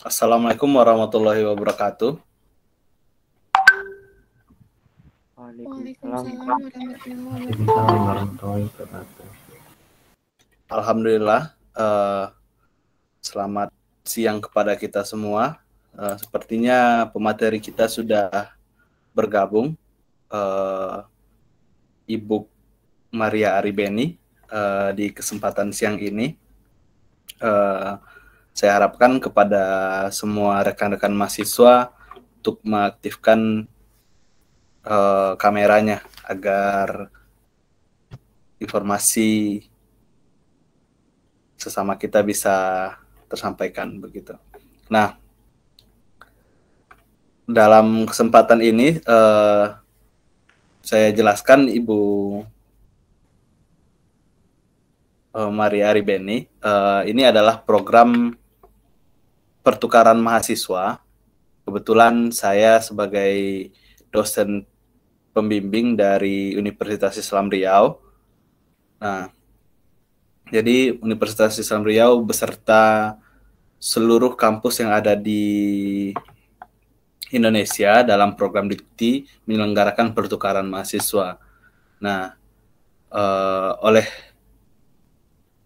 Assalamualaikum warahmatullahi wabarakatuh. Waalaikumsalam warahmatullahi wabarakatuh. Alhamdulillah, selamat siang kepada kita semua. Sepertinya pemateri kita sudah bergabung, Ibu Maria Aribeni, di kesempatan siang ini. Saya harapkan kepada semua rekan-rekan mahasiswa untuk mengaktifkan kameranya agar informasi sesama kita bisa tersampaikan begitu. Nah, dalam kesempatan ini saya jelaskan Ibu Maria Aribeni, ini adalah program pertukaran mahasiswa. Kebetulan saya sebagai dosen pembimbing dari Universitas Islam Riau. Nah, jadi Universitas Islam Riau beserta seluruh kampus yang ada di Indonesia dalam program Dikti menyelenggarakan pertukaran mahasiswa. Nah, oleh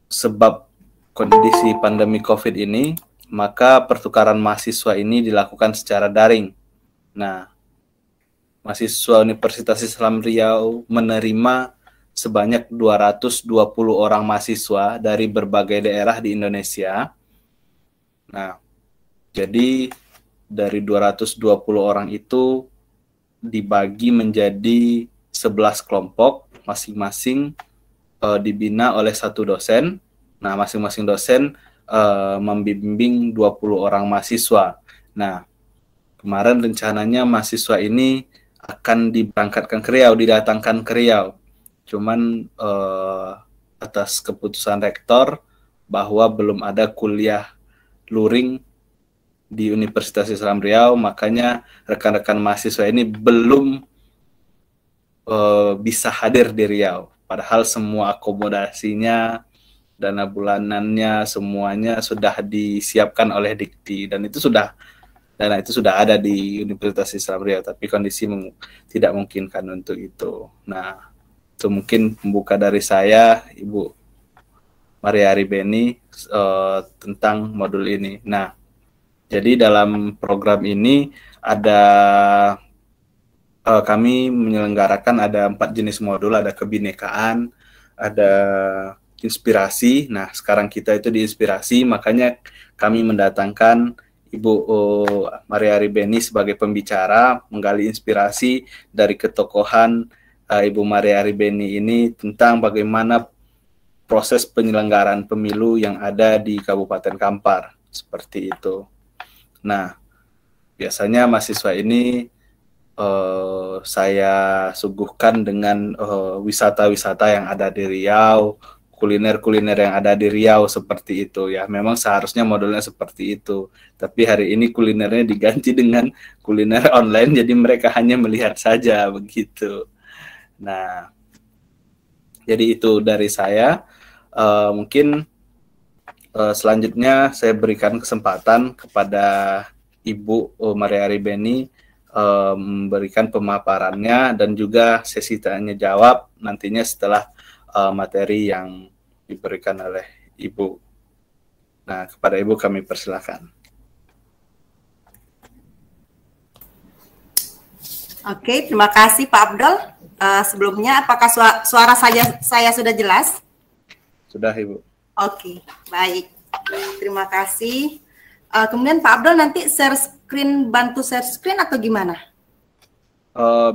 sebab kondisi pandemi COVID ini, maka pertukaran mahasiswa ini dilakukan secara daring. Nah, mahasiswa Universitas Islam Riau menerima sebanyak 220 orang mahasiswa dari berbagai daerah di Indonesia. Nah, jadi dari 220 orang itu dibagi menjadi 11 kelompok, masing-masing dibina oleh satu dosen. Nah, masing-masing dosen membimbing 20 orang mahasiswa. Nah, kemarin rencananya mahasiswa ini akan diberangkatkan ke Riau, didatangkan ke Riau. Cuman atas keputusan rektor bahwa belum ada kuliah luring di Universitas Islam Riau, makanya rekan-rekan mahasiswa ini belum bisa hadir di Riau. Padahal semua akomodasinya, dana bulanannya, semuanya sudah disiapkan oleh Dikti, dan itu sudah ada di Universitas Islam Riau, tapi kondisi tidak memungkinkan untuk itu. Nah, itu mungkin pembuka dari saya, Ibu Maria Aribeni, tentang modul ini. Nah, jadi dalam program ini ada kami menyelenggarakan ada 4 jenis modul, ada kebinekaan, ada inspirasi. Nah, sekarang kita itu di inspirasi, makanya kami mendatangkan Ibu Maria Aribeni sebagai pembicara, menggali inspirasi dari ketokohan Ibu Maria Aribeni ini tentang bagaimana proses penyelenggaraan pemilu yang ada di Kabupaten Kampar, seperti itu. Nah, biasanya mahasiswa ini saya suguhkan dengan wisata-wisata yang ada di Riau, kuliner-kuliner yang ada di Riau, seperti itu ya. Memang seharusnya modulnya seperti itu, tapi hari ini kulinernya diganti dengan kuliner online, jadi mereka hanya melihat saja begitu. Nah, jadi itu dari saya. Mungkin selanjutnya saya berikan kesempatan kepada Ibu Maria Aribeni memberikan pemaparannya dan juga sesi tanya jawab nantinya setelah materi yang diberikan oleh Ibu. Nah, kepada Ibu kami persilakan. Oke, terima kasih Pak Abdul. Sebelumnya, apakah suara saya sudah jelas? Sudah, Ibu. Oke, baik. Terima kasih. Kemudian Pak Abdul nanti bantu share screen atau gimana?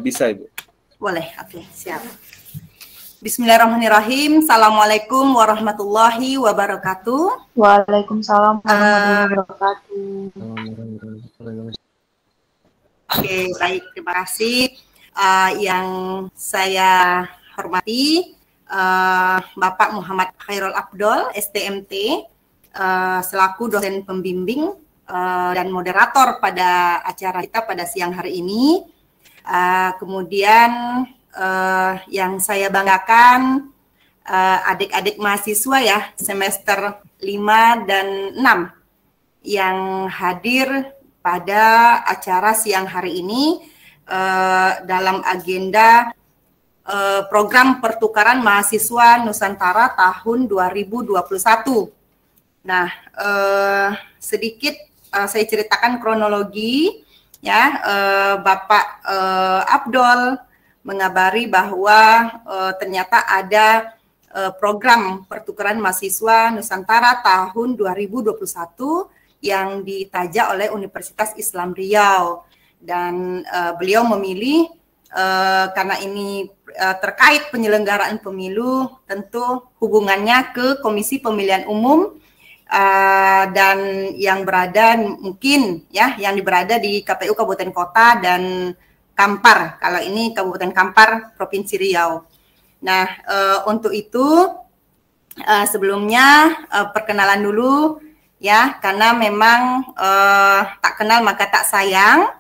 Bisa, Ibu. Boleh, oke, siap. Bismillahirrahmanirrahim. Assalamualaikum warahmatullahi wabarakatuh. Waalaikumsalam warahmatullahi wabarakatuh. Oke, baik, terima kasih. Yang saya hormati Bapak Muhammad Khairul Abdul, STMT, selaku dosen pembimbing dan moderator pada acara kita pada siang hari ini. Kemudian yang saya banggakan adik-adik mahasiswa ya semester 5 dan 6 yang hadir pada acara siang hari ini dalam agenda program pertukaran mahasiswa Nusantara tahun 2021. Nah, sedikit saya ceritakan kronologi ya. Bapak Abdul mengabari bahwa ternyata ada program pertukaran mahasiswa Nusantara tahun 2021 yang ditaja oleh Universitas Islam Riau, dan beliau memilih karena ini terkait penyelenggaraan pemilu, tentu hubungannya ke Komisi Pemilihan Umum dan yang berada mungkin ya, yang berada di KPU Kabupaten Kota dan Kampar. Kalau ini Kabupaten Kampar, Provinsi Riau. Nah, untuk itu sebelumnya perkenalan dulu ya, karena memang tak kenal maka tak sayang.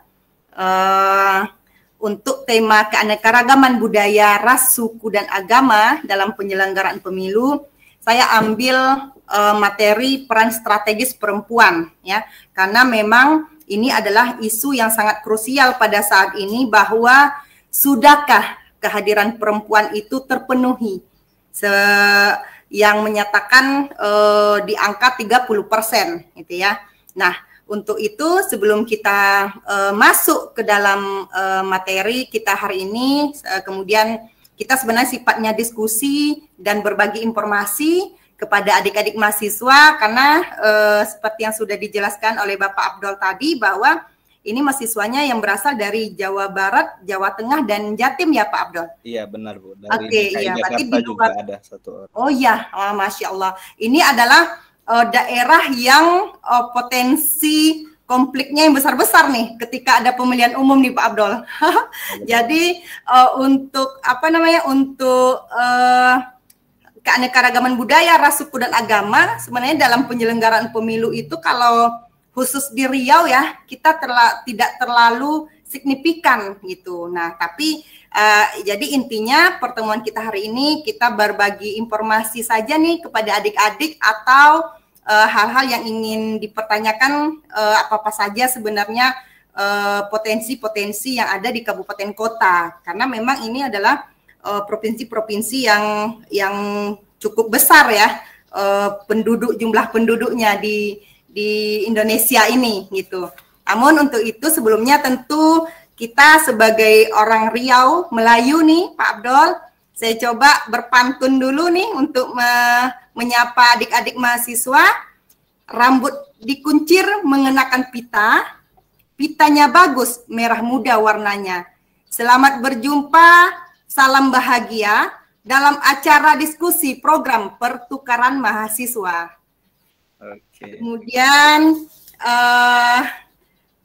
Untuk tema keanekaragaman budaya, ras, suku, dan agama dalam penyelenggaraan pemilu, saya ambil materi peran strategis perempuan ya, karena memang ini adalah isu yang sangat krusial pada saat ini, bahwa sudahkah kehadiran perempuan itu terpenuhi, yang menyatakan di angka 30% gitu ya. Nah, untuk itu sebelum kita masuk ke dalam materi kita hari ini, kemudian kita sebenarnya sifatnya diskusi dan berbagi informasi kepada adik-adik mahasiswa, karena seperti yang sudah dijelaskan oleh Bapak Abdul tadi, bahwa ini mahasiswanya yang berasal dari Jawa Barat, Jawa Tengah, dan Jatim ya Pak Abdul? Iya benar Bu, dari Oke, DKI iya, berarti Jakarta di juga ada satu orang. Oh iya, Masya Allah. Ini adalah daerah yang potensi konfliknya yang besar-besar nih ketika ada pemilihan umum nih Pak Abdul. Jadi untuk apa namanya, untuk keanekaragaman budaya, ras, suku, dan agama, sebenarnya dalam penyelenggaraan pemilu itu kalau khusus di Riau ya, kita tidak terlalu signifikan gitu. Nah, tapi jadi intinya pertemuan kita hari ini kita berbagi informasi saja nih kepada adik-adik, atau hal-hal yang ingin dipertanyakan, apa-apa saja sebenarnya potensi-potensi yang ada di kabupaten kota, karena memang ini adalah provinsi-provinsi yang cukup besar ya, jumlah penduduknya di Indonesia ini gitu. Namun untuk itu sebelumnya tentu kita sebagai orang Riau Melayu nih Pak Abdul, saya coba berpantun dulu nih untuk menyapa adik-adik mahasiswa. Rambut dikuncir mengenakan pita, pitanya bagus merah muda warnanya. Selamat berjumpa, salam bahagia dalam acara diskusi program pertukaran mahasiswa. Oke. Kemudian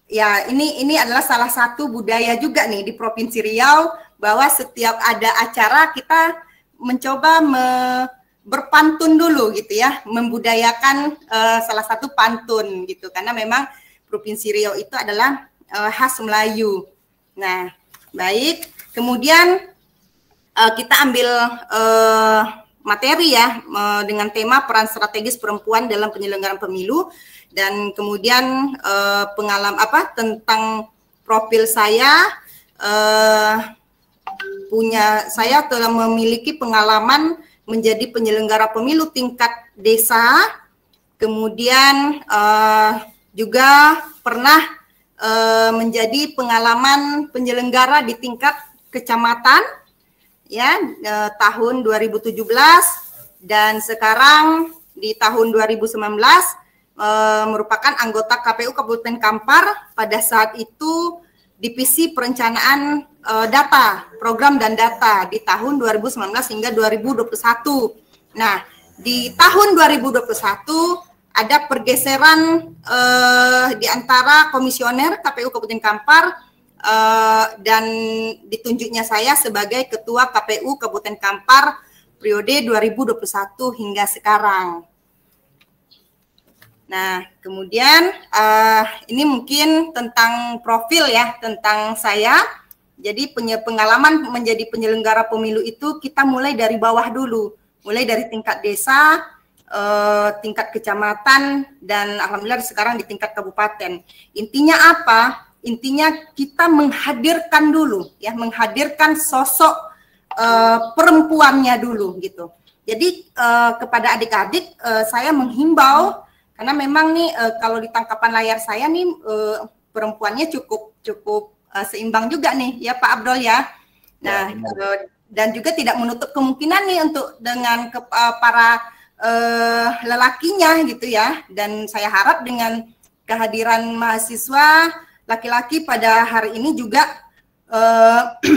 ya ini adalah salah satu budaya juga nih di Provinsi Riau, bahwa setiap ada acara kita mencoba berpantun dulu gitu ya, membudayakan salah satu pantun gitu, karena memang Provinsi Riau itu adalah khas Melayu. Nah, baik. Kemudian kita ambil materi ya, dengan tema peran strategis perempuan dalam penyelenggaraan pemilu, dan kemudian pengalaman tentang profil saya, saya telah memiliki pengalaman menjadi penyelenggara pemilu tingkat desa, kemudian juga pernah menjadi pengalaman penyelenggara di tingkat kecamatan ya, tahun 2017, dan sekarang di tahun 2019 merupakan anggota KPU Kabupaten Kampar, pada saat itu Divisi Perencanaan Data, Program dan Data di tahun 2019 hingga 2021. Nah, di tahun 2021 ada pergeseran di antara komisioner KPU Kabupaten Kampar, dan ditunjuknya saya sebagai Ketua KPU Kabupaten Kampar periode 2021 hingga sekarang. Nah, kemudian ini mungkin tentang profil ya, tentang saya. Jadi pengalaman menjadi penyelenggara pemilu itu kita mulai dari bawah dulu, mulai dari tingkat desa, tingkat kecamatan dan alhamdulillah sekarang di tingkat kabupaten. Intinya apa? Intinya kita menghadirkan dulu ya, menghadirkan sosok perempuannya dulu gitu. Jadi kepada adik-adik saya menghimbau, karena memang nih kalau di tangkapan layar saya nih perempuannya cukup seimbang juga nih ya Pak Abdul ya. Nah dan juga tidak menutup kemungkinan nih untuk dengan para lelakinya gitu ya. Dan saya harap dengan kehadiran mahasiswa laki-laki pada hari ini juga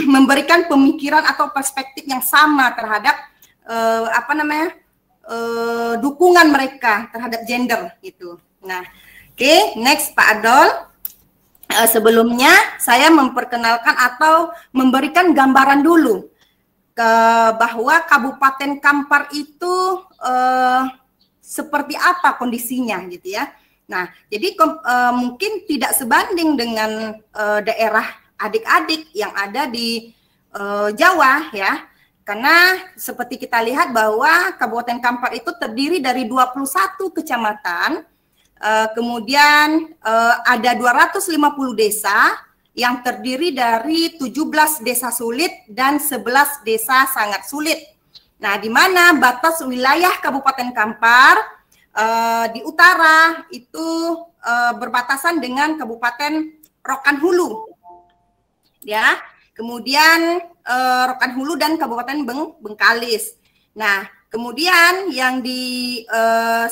memberikan pemikiran atau perspektif yang sama terhadap dukungan mereka terhadap gender gitu. Nah, oke, next Pak Adol. Sebelumnya saya memperkenalkan atau memberikan gambaran dulu bahwa Kabupaten Kampar itu seperti apa kondisinya gitu ya. Nah, jadi mungkin tidak sebanding dengan daerah adik-adik yang ada di Jawa ya. Karena seperti kita lihat bahwa Kabupaten Kampar itu terdiri dari 21 kecamatan, kemudian ada 250 desa yang terdiri dari 17 desa sulit dan 11 desa sangat sulit. Nah, di mana batas wilayah Kabupaten Kampar di utara itu berbatasan dengan Kabupaten Rokan Hulu, ya. Kemudian Rokan Hulu dan Kabupaten Bengkalis. Nah, kemudian yang di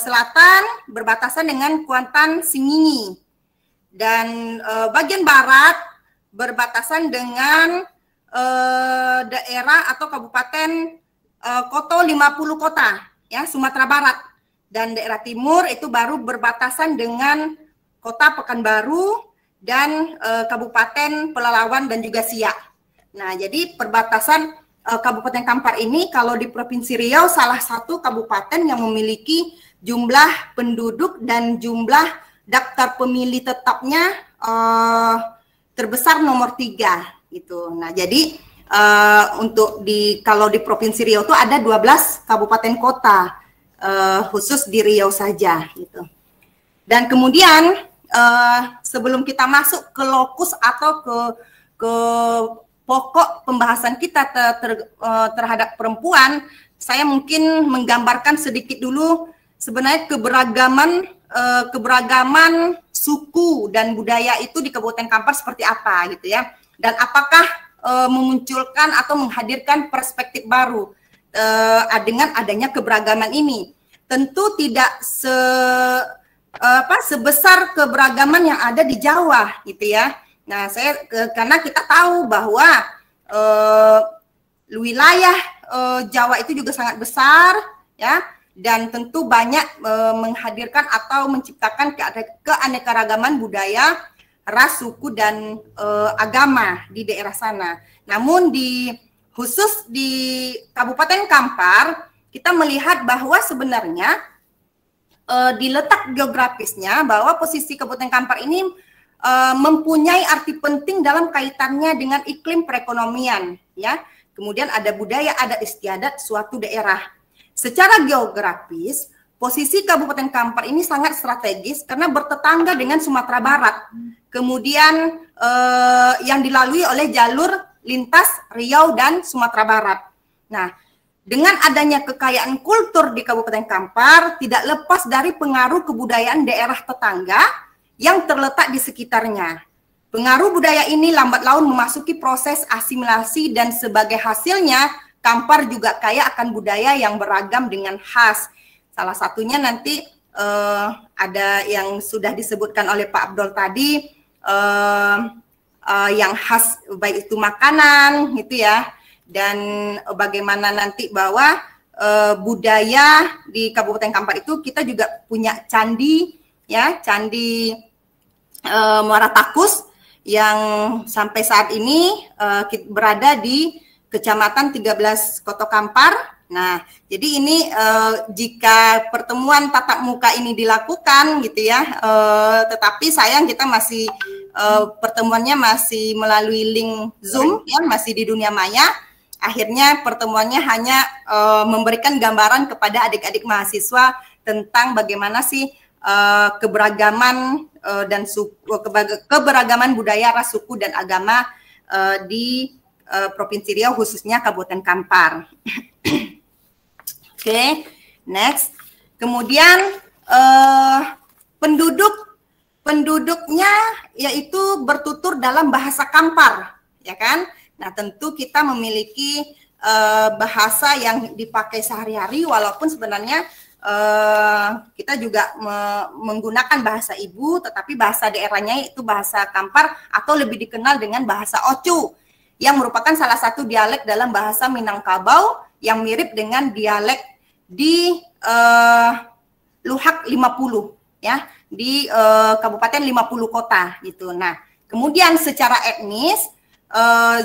selatan berbatasan dengan Kuantan Singingi. Dan bagian barat berbatasan dengan daerah atau Kabupaten Koto 50 kota, ya, Sumatera Barat. Dan daerah timur itu baru berbatasan dengan Kota Pekanbaru dan Kabupaten Pelalawan dan juga Siak. Nah, jadi perbatasan Kabupaten Kampar ini kalau di Provinsi Riau salah satu kabupaten yang memiliki jumlah penduduk dan jumlah daftar pemilih tetapnya terbesar nomor 3 gitu. Nah, jadi kalau di Provinsi Riau itu ada 12 kabupaten kota khusus di Riau saja gitu. Dan kemudian sebelum kita masuk ke lokus atau ke pokok pembahasan kita terhadap perempuan, saya mungkin menggambarkan sedikit dulu sebenarnya keberagaman suku dan budaya itu di Kabupaten Kampar seperti apa gitu ya, dan apakah memunculkan atau menghadirkan perspektif baru dengan adanya keberagaman ini. Tentu tidak sebesar keberagaman yang ada di Jawa gitu ya. Nah, karena kita tahu bahwa wilayah Jawa itu juga sangat besar ya, dan tentu banyak menghadirkan atau menciptakan keanekaragaman budaya, ras, suku dan agama di daerah sana. Namun khusus di Kabupaten Kampar kita melihat bahwa sebenarnya di letak geografisnya bahwa posisi Kabupaten Kampar ini mempunyai arti penting dalam kaitannya dengan iklim perekonomian ya. Kemudian ada budaya, adat istiadat suatu daerah. Secara geografis, posisi Kabupaten Kampar ini sangat strategis karena bertetangga dengan Sumatera Barat. Kemudian yang dilalui oleh jalur lintas Riau dan Sumatera Barat. Nah, dengan adanya kekayaan kultur di Kabupaten Kampar tidak lepas dari pengaruh kebudayaan daerah tetangga yang terletak di sekitarnya. Pengaruh budaya ini lambat laun memasuki proses asimilasi dan sebagai hasilnya Kampar juga kaya akan budaya yang beragam dengan khas. Salah satunya nanti ada yang sudah disebutkan oleh Pak Abdul tadi, yang khas baik itu makanan gitu ya, dan bagaimana nanti bahwa budaya di Kabupaten Kampar itu kita juga punya candi ya, candi Muara Takus yang sampai saat ini berada di Kecamatan 13 Koto Kampar. Nah, jadi ini jika pertemuan tatap muka ini dilakukan gitu ya, tetapi sayang kita masih pertemuannya masih melalui link Zoom ya, masih di dunia maya. Akhirnya pertemuannya hanya memberikan gambaran kepada adik-adik mahasiswa tentang bagaimana sih keberagaman dan keberagaman budaya, ras, suku dan agama di Provinsi Riau, khususnya Kabupaten Kampar. Oke, next. Kemudian penduduknya yaitu bertutur dalam bahasa Kampar, ya kan? Nah, tentu kita memiliki bahasa yang dipakai sehari-hari, walaupun sebenarnya kita juga menggunakan bahasa ibu, tetapi bahasa daerahnya itu bahasa Kampar atau lebih dikenal dengan bahasa Ocu, yang merupakan salah satu dialek dalam bahasa Minangkabau yang mirip dengan dialek di Luhak 50, ya, di Kabupaten 50 kota gitu. Nah, kemudian secara etnis,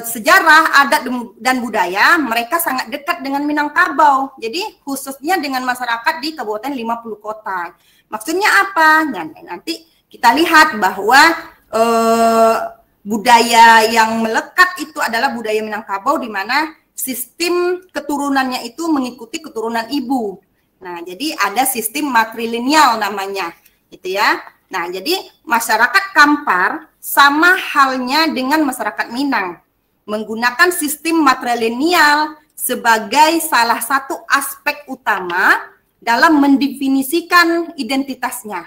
sejarah, adat dan budaya mereka sangat dekat dengan Minangkabau. Jadi khususnya dengan masyarakat di Kabupaten 50 kota. Maksudnya apa? Nanti kita lihat bahwa budaya yang melekat itu adalah budaya Minangkabau, di mana sistem keturunannya itu mengikuti keturunan ibu. Nah, jadi ada sistem matrilineal namanya, gitu ya. Nah, jadi masyarakat Kampar sama halnya dengan masyarakat Minang, menggunakan sistem matrilineal sebagai salah satu aspek utama dalam mendefinisikan identitasnya.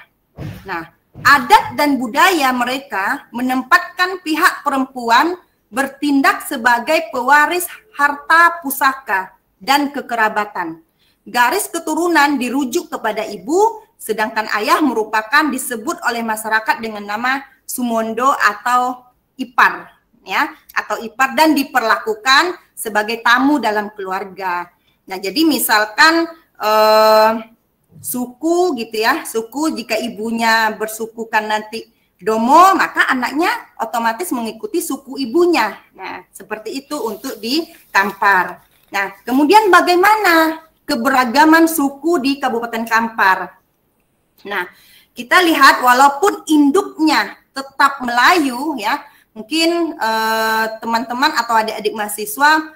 Nah, adat dan budaya mereka menempatkan pihak perempuan bertindak sebagai pewaris harta pusaka dan kekerabatan. Garis keturunan dirujuk kepada ibu, sedangkan ayah merupakan disebut oleh masyarakat dengan nama Sumondo atau ipar, ya, atau ipar, dan diperlakukan sebagai tamu dalam keluarga. Nah, jadi misalkan suku gitu ya, suku, jika ibunya bersukukan nanti Domo, maka anaknya otomatis mengikuti suku ibunya. Nah, seperti itu untuk di Kampar. Nah, kemudian bagaimana keberagaman suku di Kabupaten Kampar? Nah, kita lihat walaupun induknya tetap Melayu, ya, mungkin teman-teman atau adik-adik mahasiswa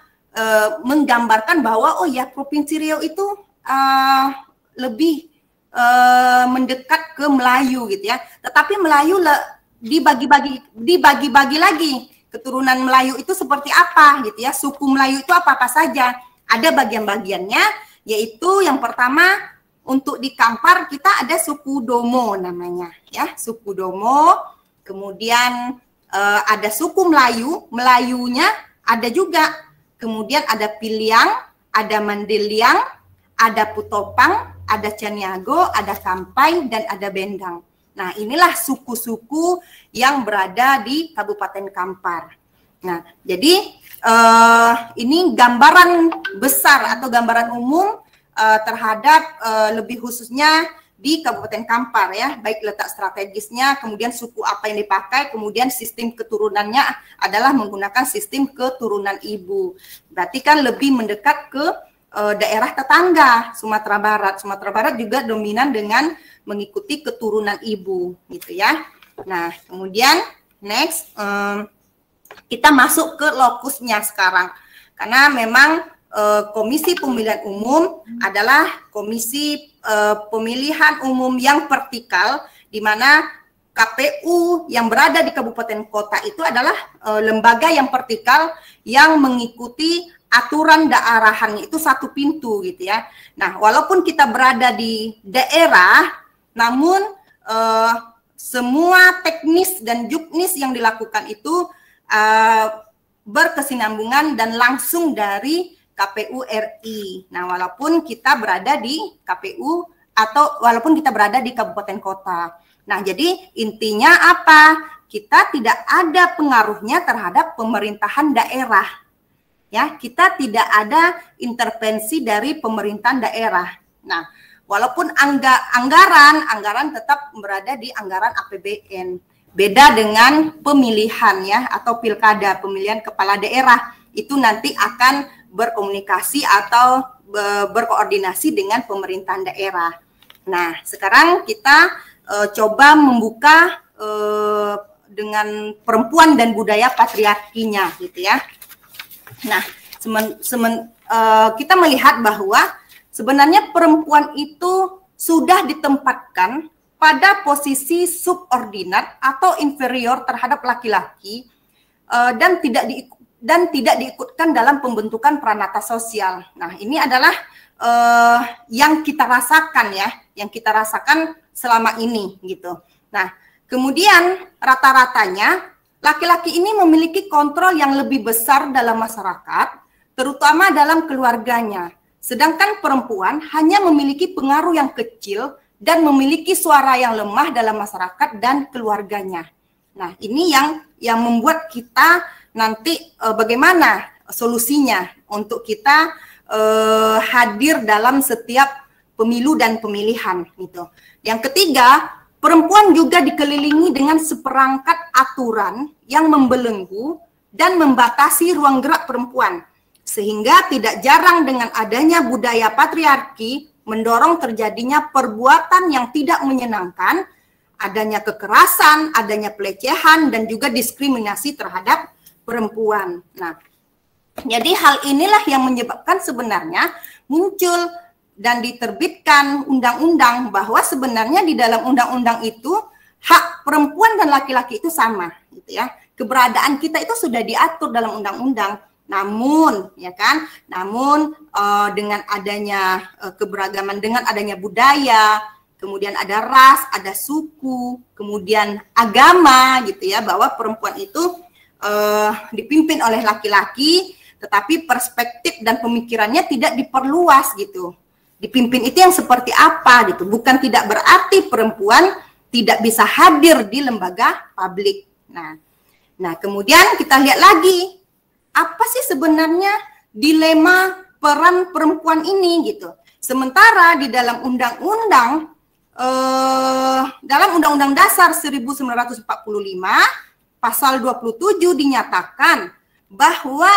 menggambarkan bahwa oh ya, Provinsi Riau itu lebih mendekat ke Melayu gitu ya. Tetapi Melayu dibagi-bagi lagi. Keturunan Melayu itu seperti apa gitu ya? Suku Melayu itu apa-apa saja? Ada bagian-bagiannya, yaitu yang pertama untuk di Kampar kita ada suku Domo namanya, ya, suku Domo. Kemudian ada suku Melayu, Melayunya ada juga. Kemudian ada Piliang, ada Mandeliang, ada Putopang, ada Caniago, ada Kampai, dan ada Bendang. Nah, inilah suku-suku yang berada di Kabupaten Kampar. Nah, jadi ini gambaran besar atau gambaran umum terhadap lebih khususnya di Kabupaten Kampar, ya, baik letak strategisnya, kemudian suku apa yang dipakai, kemudian sistem keturunannya adalah menggunakan sistem keturunan ibu. Berarti kan lebih mendekat ke daerah tetangga Sumatera Barat. Sumatera Barat juga dominan dengan mengikuti keturunan ibu, gitu ya. Nah, kemudian next kita masuk ke lokusnya sekarang, karena memang Komisi Pemilihan Umum adalah komisi pemilihan umum yang vertikal, di mana KPU yang berada di kabupaten kota itu adalah lembaga yang vertikal yang mengikuti aturan daerahannya itu satu pintu gitu ya. Nah, walaupun kita berada di daerah, namun semua teknis dan juknis yang dilakukan itu berkesinambungan dan langsung dari KPU RI. Nah, walaupun kita berada di KPU atau walaupun kita berada di kabupaten kota. Nah, jadi intinya apa? Kita tidak ada pengaruhnya terhadap pemerintahan daerah. Ya, kita tidak ada intervensi dari pemerintahan daerah. Nah, walaupun anggaran tetap berada di anggaran APBN. Beda dengan pemilihan ya atau pilkada, pemilihan kepala daerah. Itu nanti akan berkomunikasi atau berkoordinasi dengan pemerintahan daerah. Nah, sekarang kita coba membuka dengan perempuan dan budaya patriarkinya, gitu ya. Nah, kita melihat bahwa sebenarnya perempuan itu sudah ditempatkan pada posisi subordinat atau inferior terhadap laki-laki dan tidak diikutkan dalam pembentukan peranata sosial. Nah, ini adalah yang kita rasakan ya, yang kita rasakan selama ini gitu. Nah, kemudian rata-ratanya laki-laki ini memiliki kontrol yang lebih besar dalam masyarakat, terutama dalam keluarganya. Sedangkan perempuan hanya memiliki pengaruh yang kecil dan memiliki suara yang lemah dalam masyarakat dan keluarganya. Nah, ini yang membuat kita nanti bagaimana solusinya untuk kita hadir dalam setiap pemilu dan pemilihan gitu. Yang ketiga, perempuan juga dikelilingi dengan seperangkat aturan yang membelenggu dan membatasi ruang gerak perempuan, sehingga tidak jarang dengan adanya budaya patriarki mendorong terjadinya perbuatan yang tidak menyenangkan, adanya kekerasan, adanya pelecehan, dan juga diskriminasi terhadap perempuan. Nah, jadi hal inilah yang menyebabkan sebenarnya muncul dan diterbitkan undang-undang bahwa sebenarnya di dalam undang-undang itu hak perempuan dan laki-laki itu sama, gitu ya. Keberadaan kita itu sudah diatur dalam undang-undang. Namun, ya kan, dengan adanya keberagaman, dengan adanya budaya, kemudian ada ras, ada suku, kemudian agama, gitu ya, bahwa perempuan itu dipimpin oleh laki-laki, tetapi perspektif dan pemikirannya tidak diperluas gitu. Dipimpin itu yang seperti apa gitu, bukan tidak berarti perempuan tidak bisa hadir di lembaga publik. Nah, kemudian kita lihat lagi, apa sih sebenarnya dilema peran perempuan ini gitu. Sementara di dalam undang-undang Dasar 1945 pasal 27 dinyatakan bahwa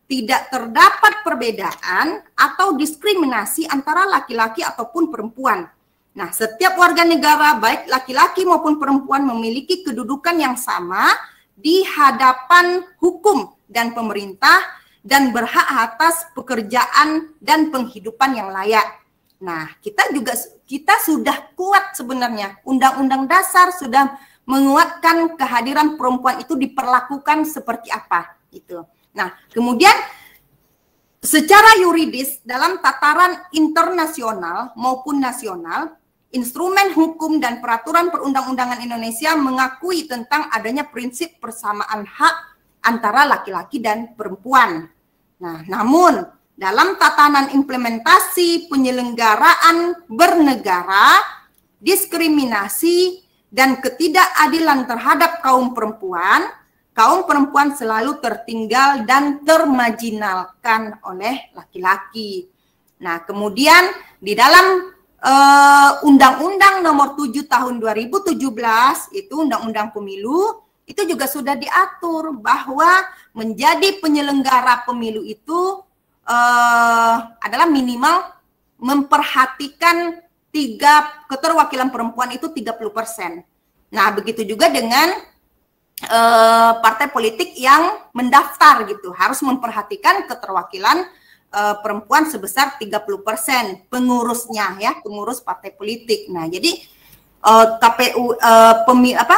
tidak terdapat perbedaan atau diskriminasi antara laki-laki ataupun perempuan. Nah, setiap warga negara baik laki-laki maupun perempuan memiliki kedudukan yang sama di hadapan hukum dan pemerintah dan berhak atas pekerjaan dan penghidupan yang layak. Nah, kita sudah kuat sebenarnya. Undang-Undang Dasar sudah menguatkan kehadiran perempuan itu diperlakukan seperti apa gitu. Nah, kemudian secara yuridis dalam tataran internasional maupun nasional, instrumen hukum dan peraturan perundang-undangan Indonesia mengakui tentang adanya prinsip persamaan hak antara laki-laki dan perempuan. Nah, namun dalam tatanan implementasi penyelenggaraan bernegara, diskriminasi dan ketidakadilan terhadap kaum perempuan selalu tertinggal dan termarginalkan oleh laki-laki. Nah, kemudian di dalam Undang-Undang Nomor 7 Tahun 2017 itu Undang-Undang Pemilu itu juga sudah diatur bahwa menjadi penyelenggara pemilu itu adalah minimal memperhatikan keterwakilan perempuan itu 30%. Nah, begitu juga dengan partai politik yang mendaftar gitu, harus memperhatikan keterwakilan perempuan sebesar 30% pengurusnya ya, pengurus partai politik. Nah, jadi KPU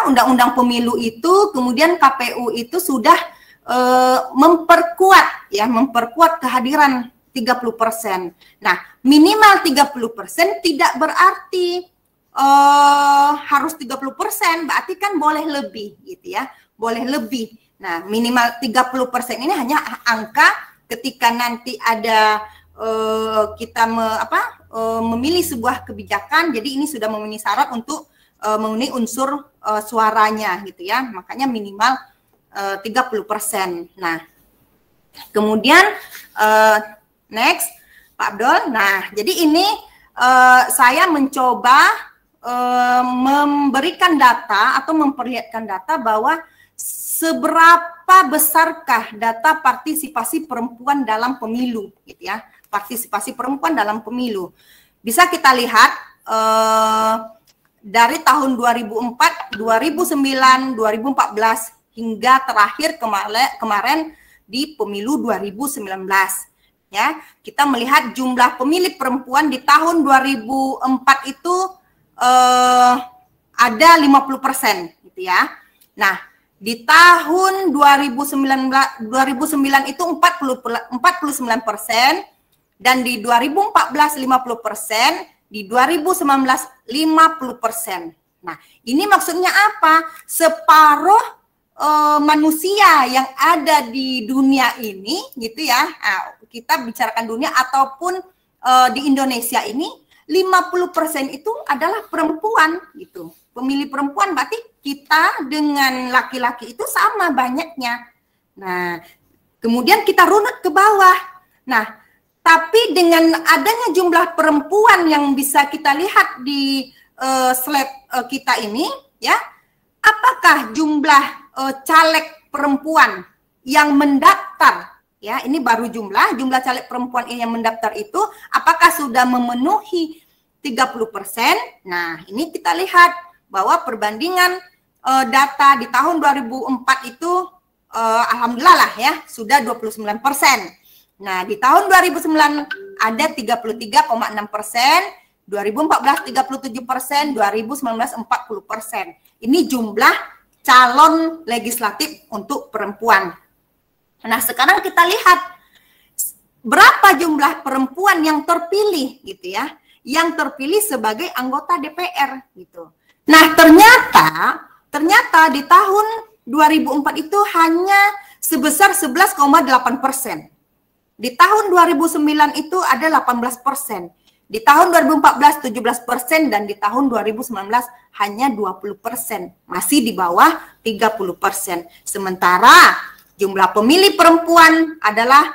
Undang-Undang Pemilu itu kemudian KPU itu sudah memperkuat kehadiran 30%. Nah, minimal 30% tidak berarti harus 30%, berarti kan boleh lebih gitu ya, boleh lebih. Nah, minimal 30% ini hanya angka ketika nanti ada kita memilih sebuah kebijakan, jadi ini sudah memenuhi syarat untuk memenuhi unsur suaranya gitu ya, makanya minimal 30%. Nah, kemudian next Pak Abdul. Nah, jadi ini saya mencoba memberikan data atau memperlihatkan data bahwa seberapa besarkah data partisipasi perempuan dalam pemilu, gitu ya, partisipasi perempuan dalam pemilu. Bisa kita lihat dari tahun 2004, 2009, 2014 hingga terakhir kemarin di pemilu 2019. ya, kita melihat jumlah pemilih perempuan di tahun 2004 itu ada 50% gitu ya. Nah, di tahun 2009 itu 49%, dan di 2014 50%, di 2019 50%. Nah, ini maksudnya apa? Separuh manusia yang ada di dunia ini gitu ya. Nah, kita bicarakan dunia ataupun di Indonesia ini 50% itu adalah perempuan gitu. Pemilih perempuan berarti kita dengan laki-laki itu sama banyaknya. Nah, kemudian kita runut ke bawah. Nah, tapi dengan adanya jumlah perempuan yang bisa kita lihat di slide kita ini ya, apakah jumlah caleg perempuan yang mendaftar, ya ini baru jumlah caleg perempuan yang mendaftar itu apakah sudah memenuhi 30%? Nah, ini kita lihat bahwa perbandingan data di tahun 2004 itu alhamdulillah lah ya sudah 29%. Nah, di tahun 2009 ada 33,6%, 2014 37%, 2019 40%. Ini jumlah calon legislatif untuk perempuan. Nah, sekarang kita lihat berapa jumlah perempuan yang terpilih gitu ya, yang terpilih sebagai anggota DPR gitu. Nah, ternyata di tahun 2004 itu hanya sebesar 11,8%. Di tahun 2009 itu ada 18%. Di tahun 2014 17%, dan di tahun 2019 hanya 20%, masih di bawah 30%. Sementara jumlah pemilih perempuan adalah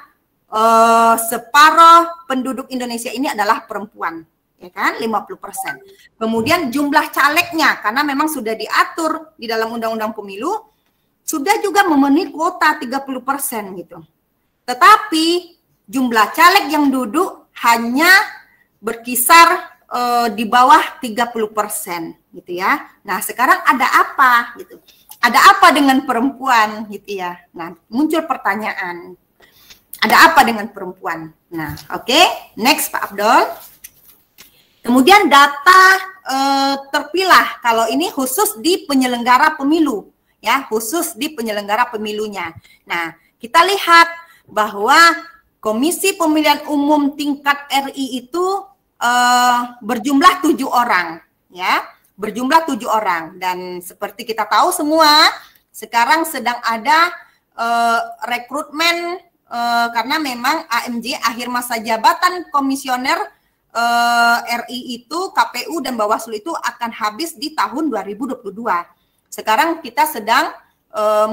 separuh penduduk Indonesia ini adalah perempuan, ya kan, 50%. Kemudian jumlah calegnya, karena memang sudah diatur di dalam Undang-Undang Pemilu, sudah juga memenuhi kuota 30% gitu. Tetapi jumlah caleg yang duduk hanya berkisar di bawah 30% gitu ya. Nah, sekarang ada apa gitu? Ada apa dengan perempuan gitu ya? Nah, muncul pertanyaan. Ada apa dengan perempuan? Nah, oke. Next Pak Abdul. Kemudian data terpilah, kalau ini khusus di penyelenggara pemilu ya, khusus di penyelenggara pemilunya. Nah, kita lihat bahwa Komisi Pemilihan Umum tingkat RI itu berjumlah 7 orang, ya, berjumlah 7 orang. Dan seperti kita tahu semua, sekarang sedang ada rekrutmen karena memang AMJ akhir masa jabatan komisioner RI itu, KPU dan Bawaslu itu akan habis di tahun 2022. Sekarang kita sedang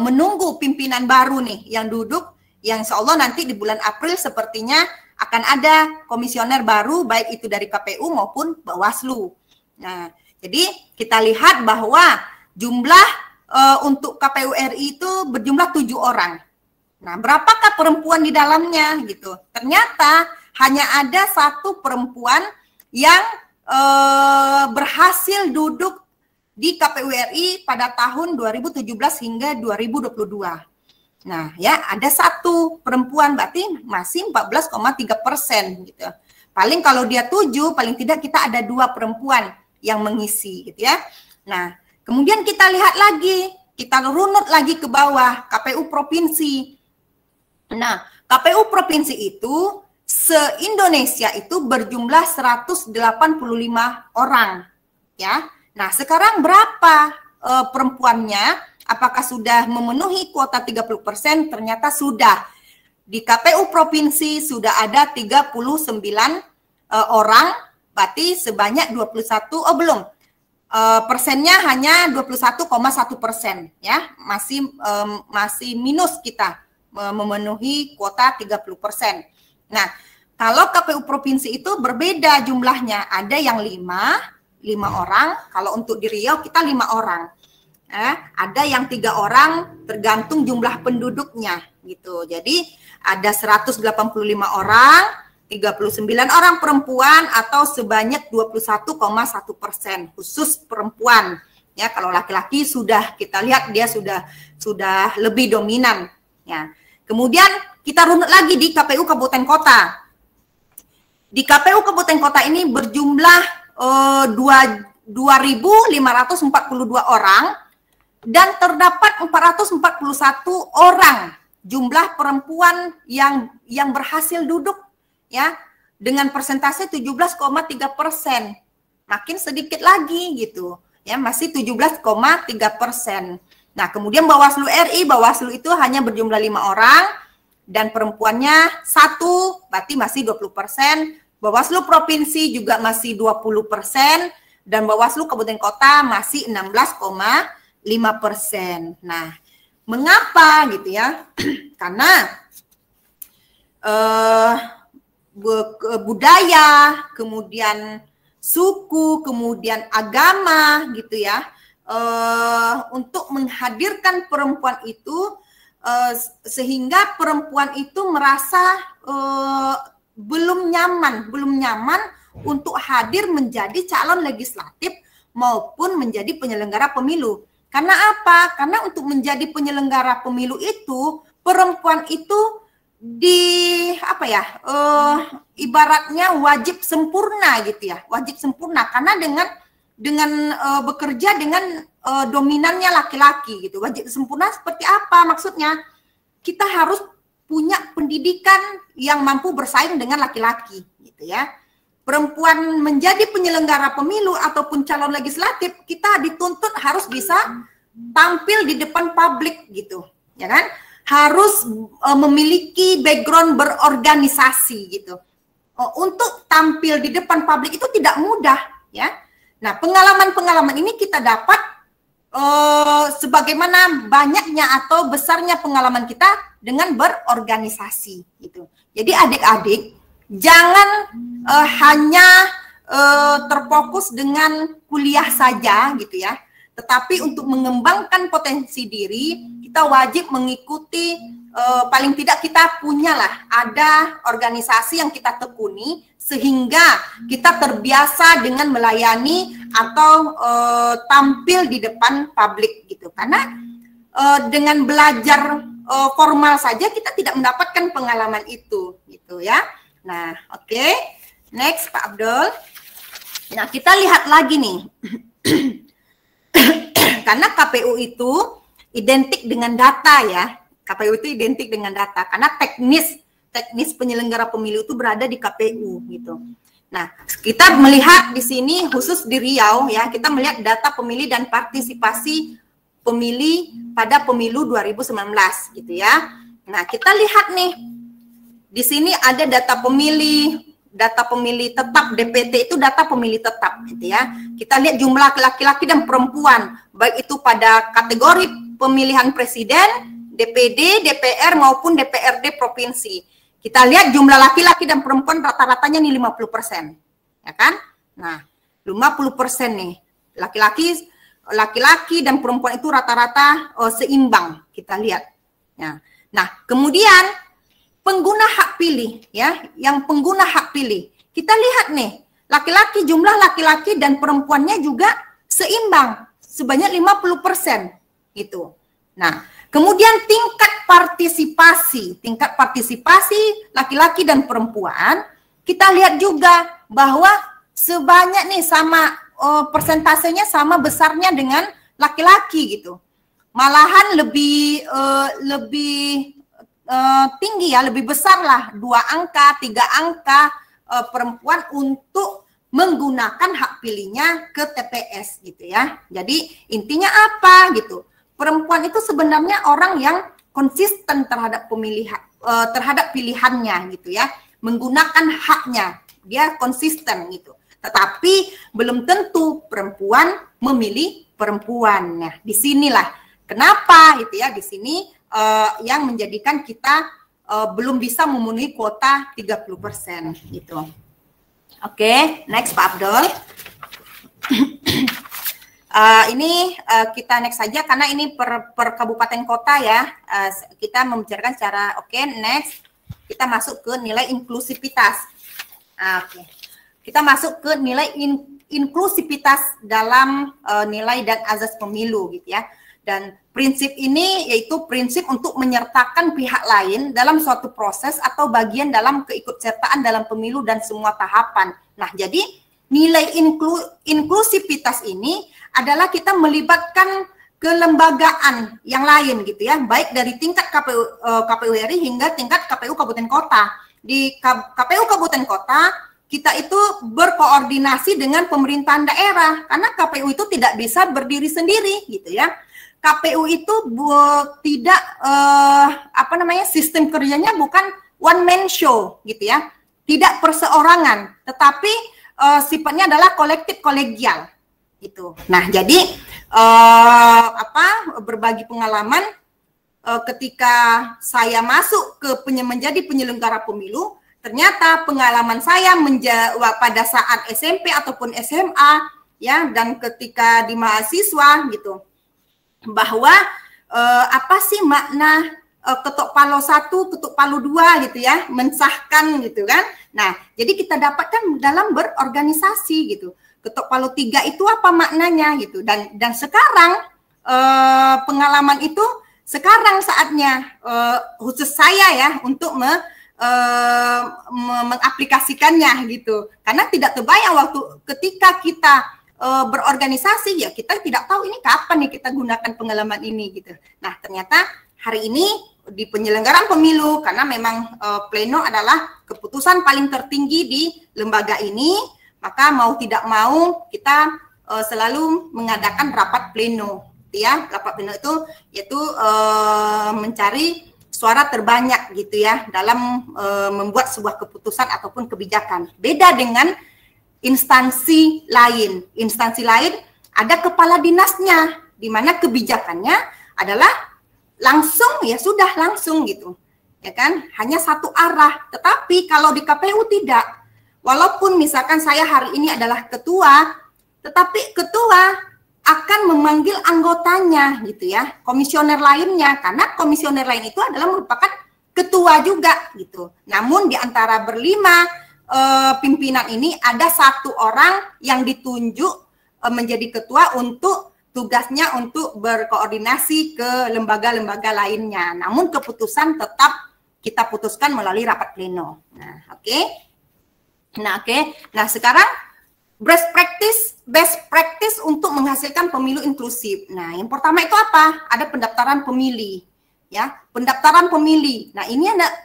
menunggu pimpinan baru nih yang duduk, yang insya Allah nanti di bulan April sepertinya akan ada komisioner baru, baik itu dari KPU maupun Bawaslu. Nah, jadi kita lihat bahwa jumlah untuk KPU RI itu berjumlah 7 orang. Nah, berapakah perempuan di dalamnya gitu? Ternyata hanya ada 1 perempuan yang berhasil duduk di KPU RI pada tahun 2017 hingga 2022. Nah, ya ada 1 perempuan, berarti masih 14,3% gitu. Paling kalau dia 7, paling tidak kita ada 2 perempuan yang mengisi gitu ya. Nah, kemudian kita lihat lagi, kita runut lagi ke bawah, KPU provinsi. Nah, KPU provinsi itu se-Indonesia itu berjumlah 185 orang ya. Nah, sekarang berapa perempuannya? Apakah sudah memenuhi kuota 30%? Ternyata sudah. Di KPU provinsi sudah ada 39 orang, berarti sebanyak 21, belum. Persennya hanya 21,1% ya. Masih minus kita memenuhi kuota 30%. Nah, kalau KPU provinsi itu berbeda jumlahnya. Ada yang 5 orang, kalau untuk di Riau kita 5 orang. Ada yang 3 orang tergantung jumlah penduduknya gitu. Jadi ada 185 orang, 39 orang perempuan atau sebanyak 21,1% khusus perempuan. Ya, kalau laki-laki sudah kita lihat dia sudah lebih dominan ya. kemudian kita runut lagi di KPU Kabupaten Kota. Di KPU Kabupaten Kota ini berjumlah 2.542 orang dan terdapat 441 orang jumlah perempuan yang berhasil duduk ya dengan persentase 17,3%. Makin sedikit lagi gitu ya, masih 17,3%. Nah, kemudian Bawaslu RI, Bawaslu itu hanya berjumlah 5 orang dan perempuannya 1, berarti masih 20%. Bawaslu Provinsi juga masih 20% dan Bawaslu Kabupaten Kota masih 16,5%. Nah, mengapa gitu ya? Karena budaya, kemudian suku, kemudian agama gitu ya, untuk menghadirkan perempuan itu sehingga perempuan itu merasa belum nyaman untuk hadir menjadi calon legislatif maupun menjadi penyelenggara pemilu. Karena apa? Karena untuk menjadi penyelenggara pemilu itu perempuan itu ibaratnya wajib sempurna gitu ya, wajib sempurna karena dengan bekerja dengan dominannya laki-laki gitu. Wajib sempurna seperti apa maksudnya? Kita harus punya pendidikan yang mampu bersaing dengan laki-laki gitu ya. Perempuan menjadi penyelenggara pemilu ataupun calon legislatif, kita dituntut harus bisa tampil di depan publik gitu, ya kan? Harus memiliki background berorganisasi gitu. Untuk tampil di depan publik itu tidak mudah ya. Nah, pengalaman-pengalaman ini kita dapat sebagaimana banyaknya atau besarnya pengalaman kita dengan berorganisasi gitu. Jadi adik-adik jangan hanya terfokus dengan kuliah saja gitu ya. Tetapi untuk mengembangkan potensi diri, kita wajib mengikuti, paling tidak kita punyalah ada organisasi yang kita tekuni, sehingga kita terbiasa dengan melayani atau tampil di depan publik gitu. Karena dengan belajar formal saja kita tidak mendapatkan pengalaman itu gitu ya. Nah, oke. Next Pak Abdul. Nah, kita lihat lagi nih. Karena KPU itu identik dengan data ya. KPU itu identik dengan data karena teknis penyelenggara pemilu itu berada di KPU gitu. Nah, kita melihat di sini khusus di Riau ya, kita melihat data pemilih dan partisipasi pemilih pada pemilu 2019 gitu ya. Nah, kita lihat nih. Di sini ada data pemilih tetap DPT itu data pemilih tetap gitu ya. Kita lihat jumlah laki-laki dan perempuan baik itu pada kategori pemilihan presiden, DPD, DPR maupun DPRD provinsi. Kita lihat jumlah laki-laki dan perempuan rata-ratanya nih 50%. Ya kan? Nah, 50% nih. Laki-laki dan perempuan itu rata-rata seimbang kita lihat. Ya. Nah, kemudian pengguna hak pilih ya, yang pengguna hak pilih. Kita lihat nih, jumlah laki-laki dan perempuannya juga seimbang, sebanyak 50% gitu. Nah, kemudian tingkat partisipasi laki-laki dan perempuan, kita lihat juga bahwa sebanyak nih sama persentasenya sama besarnya dengan laki-laki gitu. Malahan lebih tinggi ya, lebih besar lah 2 angka, 3 angka perempuan untuk menggunakan hak pilihnya ke TPS gitu ya. Jadi intinya apa gitu? Perempuan itu sebenarnya orang yang konsisten terhadap terhadap pilihannya gitu ya, menggunakan haknya, dia konsisten gitu. Tetapi belum tentu perempuan memilih perempuan. Nah, disinilah kenapa gitu ya, di sini yang menjadikan kita belum bisa memenuhi kuota 30% gitu. Oke, next Pak Abdul. Ini kita next saja karena ini per kabupaten kota ya. Kita membicarakan secara next. Kita masuk ke nilai inklusivitas. Oke. Kita masuk ke nilai inklusivitas dalam nilai dan azas pemilu gitu ya. Dan prinsip ini yaitu prinsip untuk menyertakan pihak lain dalam suatu proses atau bagian dalam keikutsertaan dalam pemilu dan semua tahapan. Nah, jadi nilai inklusivitas ini adalah kita melibatkan kelembagaan yang lain gitu ya, baik dari tingkat KPU RI hingga tingkat KPU Kabupaten Kota. Di KPU Kabupaten Kota kita itu berkoordinasi dengan pemerintahan daerah karena KPU itu tidak bisa berdiri sendiri gitu ya. KPU itu tidak sistem kerjanya bukan one man show gitu ya, tidak perseorangan, tetapi sifatnya adalah kolektif kolegial gitu. Nah, jadi berbagi pengalaman ketika saya masuk ke menjadi penyelenggara pemilu, ternyata pengalaman saya pada saat SMP ataupun SMA ya, dan ketika di mahasiswa gitu, bahwa apa sih makna ketok palu 1, ketok palu 2 gitu ya, mensahkan gitu kan. Nah, jadi kita dapatkan dalam berorganisasi gitu. Ketok palu 3 itu apa maknanya gitu. Dan sekarang pengalaman itu sekarang saatnya khusus saya ya untuk mengaplikasikannya gitu. Karena tidak terbayang waktu ketika kita berorganisasi ya, kita tidak tahu ini kapan nih kita gunakan pengalaman ini gitu. Nah, ternyata hari ini di penyelenggaraan pemilu, karena memang pleno adalah keputusan paling tertinggi di lembaga ini, maka mau tidak mau kita selalu mengadakan rapat pleno ya. Rapat pleno itu yaitu mencari suara terbanyak gitu ya dalam membuat sebuah keputusan ataupun kebijakan. Beda dengan instansi lain. Instansi lain ada kepala dinasnya, di mana kebijakannya adalah langsung ya sudah langsung gitu, ya kan, hanya satu arah. Tetapi kalau di KPU tidak, walaupun misalkan saya hari ini adalah ketua, tetapi ketua akan memanggil anggotanya gitu ya, komisioner lainnya, karena komisioner lain itu adalah merupakan ketua juga gitu. Namun di antara berlima pimpinan ini ada satu orang yang ditunjuk menjadi ketua untuk tugasnya untuk berkoordinasi ke lembaga-lembaga lainnya. Namun keputusan tetap kita putuskan melalui rapat pleno. Nah, oke. Nah, sekarang best practice untuk menghasilkan pemilu inklusif. Nah, yang pertama itu apa? Ada pendaftaran pemilih. Ya, pendaftaran pemilih. Nah,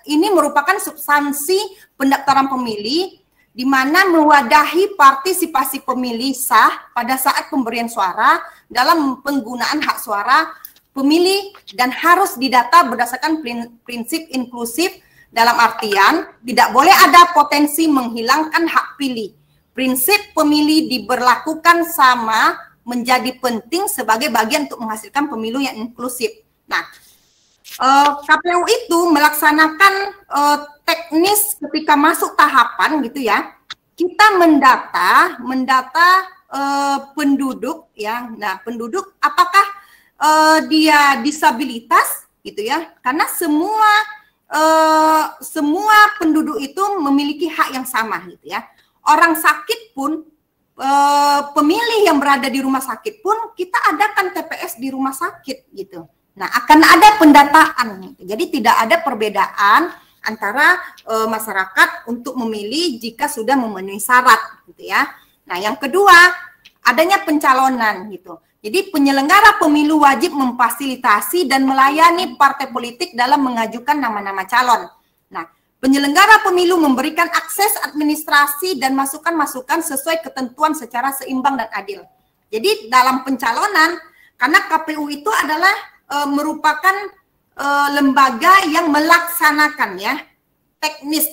ini merupakan substansi pendaftaran pemilih di mana mewadahi partisipasi pemilih sah pada saat pemberian suara dalam penggunaan hak suara pemilih dan harus didata berdasarkan prinsip inklusif dalam artian tidak boleh ada potensi menghilangkan hak pilih. Prinsip pemilih diberlakukan sama menjadi penting sebagai bagian untuk menghasilkan pemilu yang inklusif. Nah, KPU itu melaksanakan teknis ketika masuk tahapan gitu ya. Kita mendata penduduk ya. Nah, penduduk apakah dia disabilitas gitu ya? Karena semua penduduk itu memiliki hak yang sama gitu ya. Orang sakit pun pemilih yang berada di rumah sakit pun kita adakan TPS di rumah sakit gitu. Nah, akan ada pendataan. Jadi tidak ada perbedaan antara masyarakat untuk memilih jika sudah memenuhi syarat gitu ya. Nah, yang kedua, adanya pencalonan gitu. Jadi penyelenggara pemilu wajib memfasilitasi dan melayani partai politik dalam mengajukan nama-nama calon. Nah, penyelenggara pemilu memberikan akses administrasi dan masukan-masukan sesuai ketentuan secara seimbang dan adil. Jadi dalam pencalonan, karena KPU itu adalah merupakan lembaga yang melaksanakan ya teknis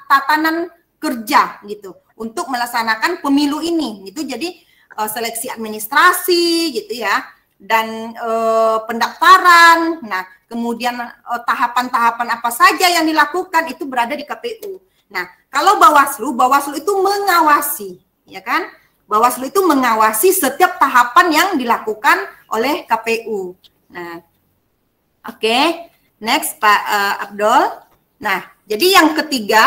tatanan kerja gitu untuk melaksanakan pemilu ini gitu. Jadi seleksi administrasi gitu ya, dan pendaftaran. Nah, kemudian tahapan-tahapan apa saja yang dilakukan itu berada di KPU. Nah, kalau Bawaslu itu mengawasi, ya kan? Bawaslu itu mengawasi setiap tahapan yang dilakukan oleh KPU. Nah, oke. Next Pak Abdul. Nah, jadi yang ketiga,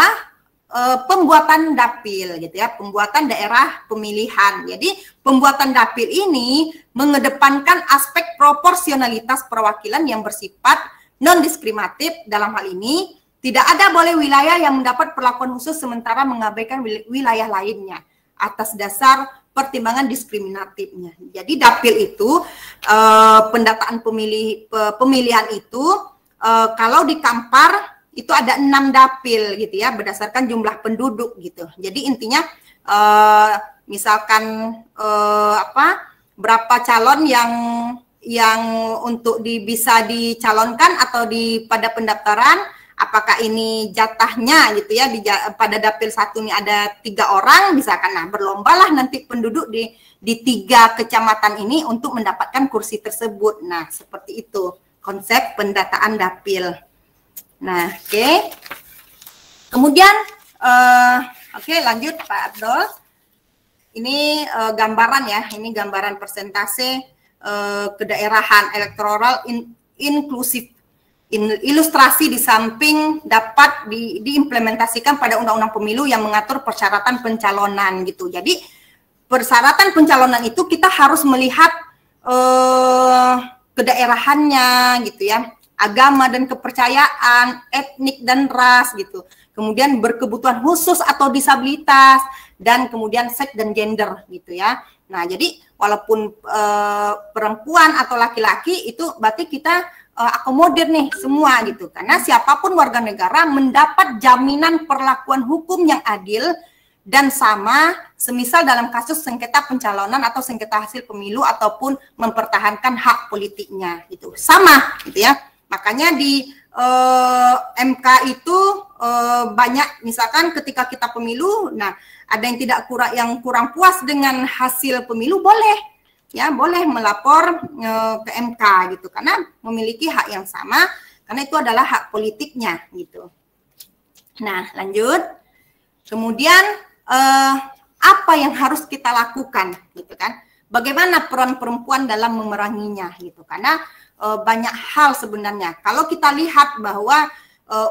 pembuatan dapil gitu ya, pembuatan daerah pemilihan. Jadi pembuatan dapil ini mengedepankan aspek proporsionalitas perwakilan yang bersifat non diskriminatif. Dalam hal ini tidak ada boleh wilayah yang mendapat perlakuan khusus sementara mengabaikan wilayah lainnya atas dasar pertimbangan diskriminatifnya. Jadi dapil itu pendataan pemilihan itu kalau di Kampar itu ada 6 dapil gitu ya, berdasarkan jumlah penduduk gitu. Jadi intinya misalkan berapa calon yang untuk bisa dicalonkan atau pada pendaftaran, apakah ini jatahnya gitu ya, pada dapil 1 ini ada 3 orang misalkan. Nah, berlombalah nanti penduduk di 3 kecamatan ini untuk mendapatkan kursi tersebut. Nah, seperti itu konsep pendataan dapil. Nah, oke. Kemudian, lanjut Pak Abdul. Ini gambaran ya, ini gambaran persentase kedaerahan elektoral inklusif. Ilustrasi di samping dapat diimplementasikan pada undang-undang pemilu yang mengatur persyaratan pencalonan gitu. Jadi persyaratan pencalonan itu kita harus melihat kedaerahannya gitu ya. Agama dan kepercayaan, etnik dan ras gitu. Kemudian berkebutuhan khusus atau disabilitas, dan kemudian seks dan gender gitu ya. Nah, jadi walaupun perempuan atau laki-laki itu berarti kita akomodir nih semua gitu. Karena siapapun warga negara mendapat jaminan perlakuan hukum yang adil dan sama semisal dalam kasus sengketa pencalonan atau sengketa hasil pemilu ataupun mempertahankan hak politiknya gitu. Sama gitu ya. Makanya di MK itu banyak misalkan ketika kita pemilu, nah ada yang kurang puas dengan hasil pemilu boleh ya, boleh melapor ke MK gitu karena memiliki hak yang sama karena itu adalah hak politiknya gitu. Nah, lanjut. Kemudian apa yang harus kita lakukan gitu kan? Bagaimana peran perempuan dalam memeranginya gitu. Karena banyak hal sebenarnya. Kalau kita lihat bahwa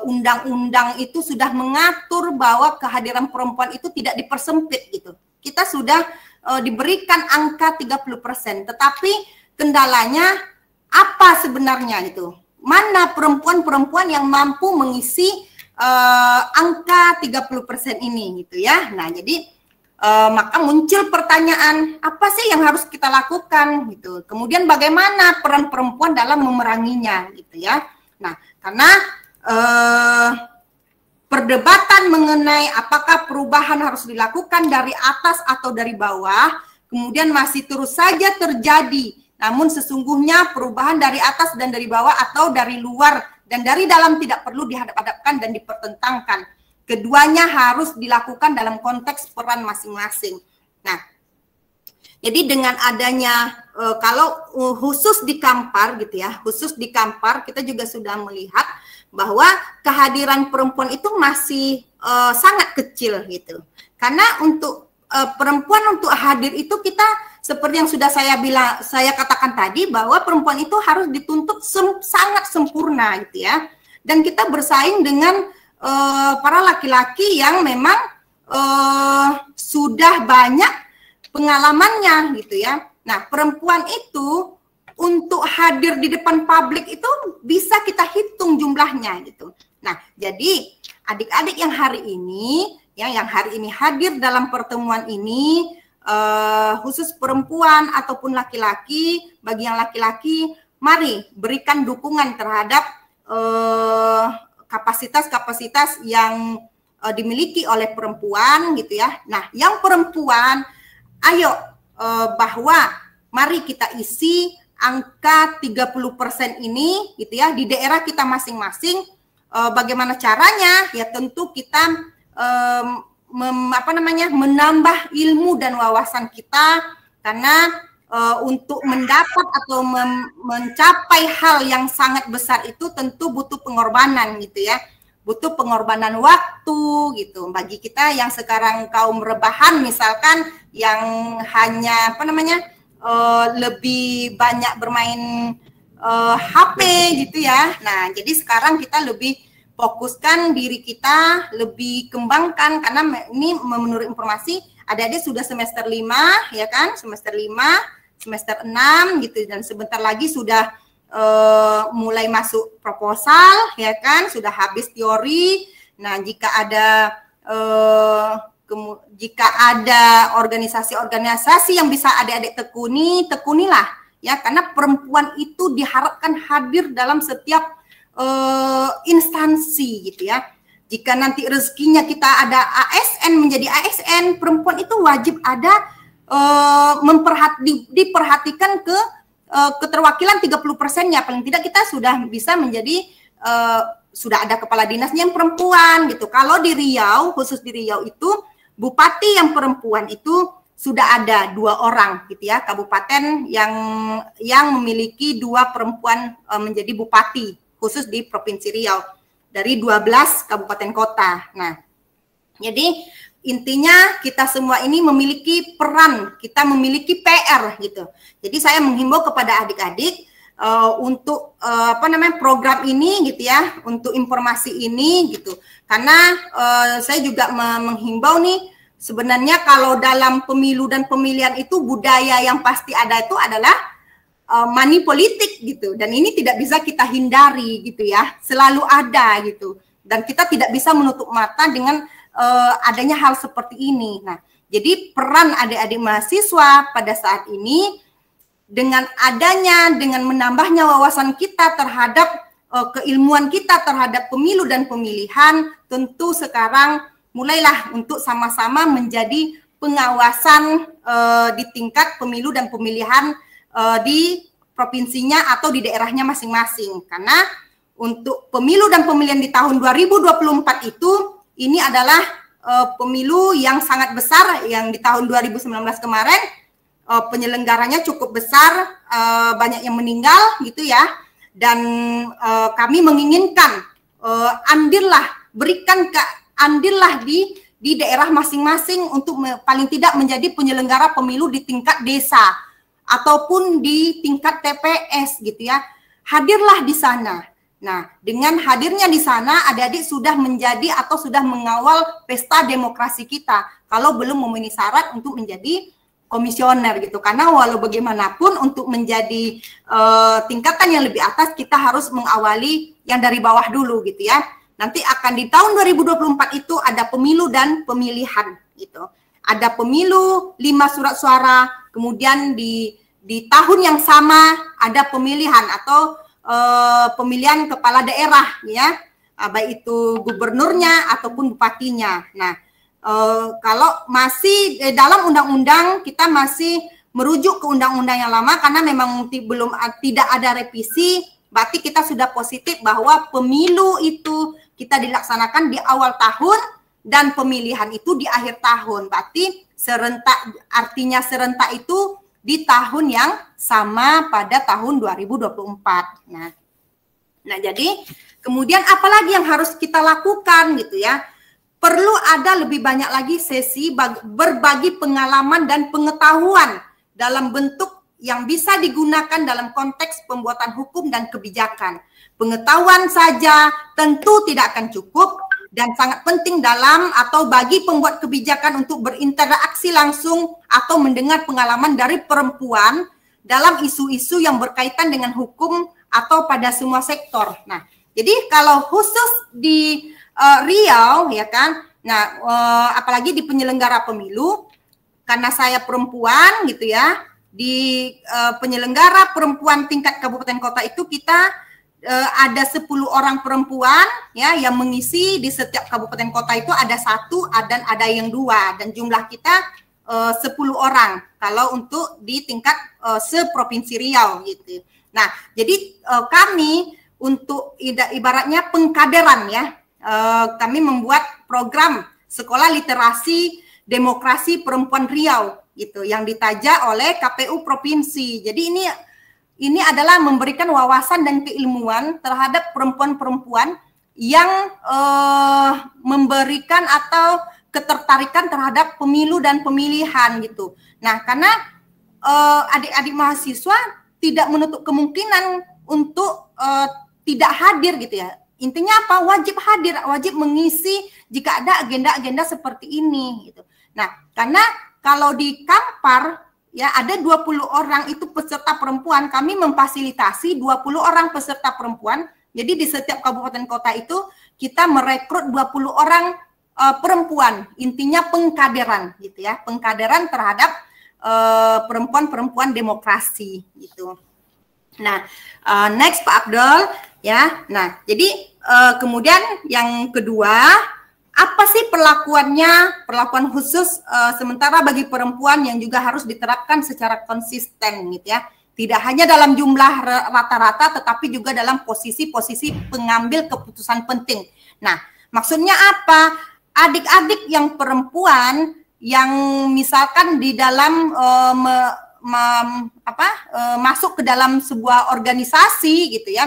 undang-undang itu sudah mengatur bahwa kehadiran perempuan itu tidak dipersempit gitu. Kita sudah diberikan angka 30%, tetapi kendalanya apa sebenarnya itu? Mana perempuan-perempuan yang mampu mengisi angka 30% ini gitu ya. Nah, jadi maka muncul pertanyaan, apa sih yang harus kita lakukan gitu. Kemudian bagaimana peran perempuan dalam memeranginya gitu ya. Nah, karena perdebatan mengenai apakah perubahan harus dilakukan dari atas atau dari bawah, kemudian masih terus saja terjadi. Namun sesungguhnya perubahan dari atas dan dari bawah atau dari luar dan dari dalam tidak perlu dihadap-hadapkan dan dipertentangkan. Keduanya harus dilakukan dalam konteks peran masing-masing. Nah, jadi dengan adanya kalau khusus di Kampar gitu ya, khusus di Kampar kita juga sudah melihat bahwa kehadiran perempuan itu masih sangat kecil gitu. Karena untuk perempuan untuk hadir itu kita seperti yang sudah saya katakan tadi bahwa perempuan itu harus dituntut sangat sempurna gitu ya. Dan kita bersaing dengan para laki-laki yang memang sudah banyak pengalamannya gitu ya. Nah, perempuan itu untuk hadir di depan publik itu bisa kita hitung jumlahnya gitu. Nah, jadi adik-adik yang hari ini hadir dalam pertemuan ini, khusus perempuan ataupun laki-laki, bagi yang laki-laki, mari berikan dukungan terhadap kapasitas-kapasitas yang dimiliki oleh perempuan gitu ya. Nah, yang perempuan, ayo bahwa mari kita isi angka 30% ini gitu ya di daerah kita masing-masing. Bagaimana caranya? Ya tentu kita menambah ilmu dan wawasan kita karena untuk mendapat atau mencapai hal yang sangat besar itu tentu butuh pengorbanan gitu ya, butuh pengorbanan waktu gitu. Bagi kita yang sekarang kaum rebahan misalkan yang hanya lebih banyak bermain HP gitu ya. Nah, jadi sekarang kita lebih fokuskan diri kita, lebih kembangkan, karena ini menurut informasi adik-adik sudah semester 5 ya kan, semester 5, semester 6 gitu, dan sebentar lagi sudah mulai masuk proposal ya kan, sudah habis teori. Nah, jika ada organisasi-organisasi yang bisa adik-adik tekunilah ya, karena perempuan itu diharapkan hadir dalam setiap instansi gitu ya. Jika nanti rezekinya kita ada ASN, menjadi ASN, perempuan itu wajib ada diperhatikan ke keterwakilan 30% ya, paling tidak kita sudah bisa menjadi sudah ada kepala dinasnya yang perempuan gitu. Kalau di Riau, khusus di Riau itu bupati yang perempuan itu sudah ada 2 orang gitu ya, kabupaten yang memiliki 2 perempuan menjadi bupati khusus di Provinsi Riau dari 12 kabupaten kota. Nah, jadi intinya kita semua ini memiliki peran, kita memiliki PR gitu. Jadi saya menghimbau kepada adik-adik untuk program ini gitu ya, untuk informasi ini gitu. Karena saya juga menghimbau nih, sebenarnya kalau dalam pemilu dan pemilihan itu budaya yang pasti ada itu adalah money politik gitu. Dan ini tidak bisa kita hindari gitu ya, selalu ada gitu. Dan kita tidak bisa menutup mata dengan adanya hal seperti ini. Nah, jadi peran adik-adik mahasiswa pada saat ini dengan menambahnya wawasan kita terhadap keilmuan kita terhadap pemilu dan pemilihan, tentu sekarang mulailah untuk sama-sama menjadi pengawasan di tingkat pemilu dan pemilihan di provinsinya atau di daerahnya masing-masing. Karena untuk pemilu dan pemilihan di tahun 2024 itu ini adalah pemilu yang sangat besar, yang di tahun 2019 kemarin penyelenggaranya cukup besar, banyak yang meninggal gitu ya, dan kami menginginkan andillah di daerah masing-masing untuk paling tidak menjadi penyelenggara pemilu di tingkat desa ataupun di tingkat TPS gitu ya, hadirlah di sana. Nah, dengan hadirnya di sana, adik-adik sudah menjadi atau sudah mengawal pesta demokrasi kita. Kalau belum memenuhi syarat untuk menjadi komisioner gitu. Karena walau bagaimanapun untuk menjadi tingkatan yang lebih atas, kita harus mengawali yang dari bawah dulu gitu ya. Nanti akan di tahun 2024 itu ada pemilu dan pemilihan gitu. Ada pemilu 5 surat suara, kemudian di tahun yang sama ada pemilihan atau pemilihan kepala daerah ya, baik itu gubernurnya ataupun bupatinya. Nah, kalau masih dalam undang-undang kita masih merujuk ke undang-undang yang lama karena memang tidak ada revisi, berarti kita sudah positif bahwa pemilu itu kita dilaksanakan di awal tahun dan pemilihan itu di akhir tahun. Berarti serentak, artinya serentak itu di tahun yang sama pada tahun 2024. Nah, jadi kemudian apalagi yang harus kita lakukan gitu ya? Perlu ada lebih banyak lagi sesi berbagi pengalaman dan pengetahuan dalam bentuk yang bisa digunakan dalam konteks pembuatan hukum dan kebijakan. Pengetahuan saja tentu tidak akan cukup dan sangat penting dalam atau bagi pembuat kebijakan untuk berinteraksi langsung atau mendengar pengalaman dari perempuan dalam isu-isu yang berkaitan dengan hukum atau pada semua sektor. Nah, jadi kalau khusus di Riau ya kan, nah apalagi di penyelenggara pemilu, karena saya perempuan gitu ya, di penyelenggara perempuan tingkat kabupaten kota itu kita ada 10 orang perempuan ya yang mengisi di setiap kabupaten kota itu ada 1 dan ada yang 2 dan jumlah kita 10 orang kalau untuk di tingkat seprovinsi Riau gitu. Nah, jadi kami untuk ibaratnya pengkaderan ya, kami membuat program sekolah literasi demokrasi perempuan Riau gitu yang ditajak oleh KPU provinsi. Jadi ini adalah memberikan wawasan dan keilmuan terhadap perempuan-perempuan yang memberikan atau ketertarikan terhadap pemilu dan pemilihan gitu. Nah, karena adik-adik mahasiswa tidak menutup kemungkinan untuk tidak hadir gitu ya. intinya apa? Wajib hadir, wajib mengisi jika ada agenda-agenda seperti ini gitu. Nah, karena kalau di Kampar ya ada 20 orang itu peserta perempuan, kami memfasilitasi 20 orang peserta perempuan. Jadi di setiap kabupaten kota itu kita merekrut 20 orang perempuan, intinya pengkaderan gitu ya, pengkaderan terhadap perempuan-perempuan demokrasi gitu. Nah, next Pak Abdul ya. Nah, jadi kemudian yang kedua, apa sih perlakuan khusus sementara bagi perempuan yang juga harus diterapkan secara konsisten gitu ya. Tidak hanya dalam jumlah rata-rata tetapi juga dalam posisi-posisi pengambil keputusan penting. Nah, maksudnya apa? Adik-adik yang perempuan yang misalkan di dalam masuk ke dalam sebuah organisasi gitu ya,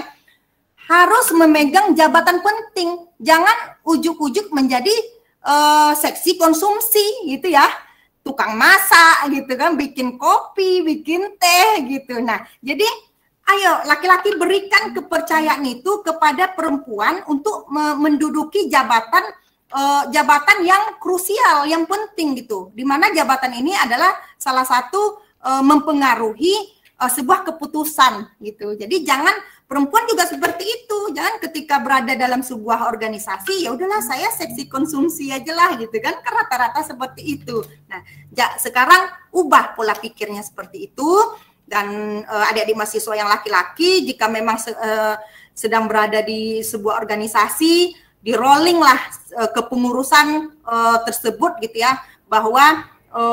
harus memegang jabatan penting. Jangan ujuk-ujuk menjadi seksi konsumsi gitu ya, tukang masak gitu kan, bikin kopi, bikin teh gitu. Nah, jadi ayo laki-laki berikan kepercayaan itu kepada perempuan untuk menduduki jabatan yang krusial, yang penting gitu. Di mana jabatan ini adalah salah satu mempengaruhi sebuah keputusan gitu. Jadi jangan, perempuan juga seperti itu. Jangan ketika berada dalam sebuah organisasi, ya udahlah saya seksi konsumsi aja lah gitu kan. Karena rata-rata seperti itu. Nah, sekarang ubah pola pikirnya seperti itu. Dan adik-adik mahasiswa yang laki-laki jika memang sedang berada di sebuah organisasi, di rolling lah kepengurusan tersebut gitu ya, bahwa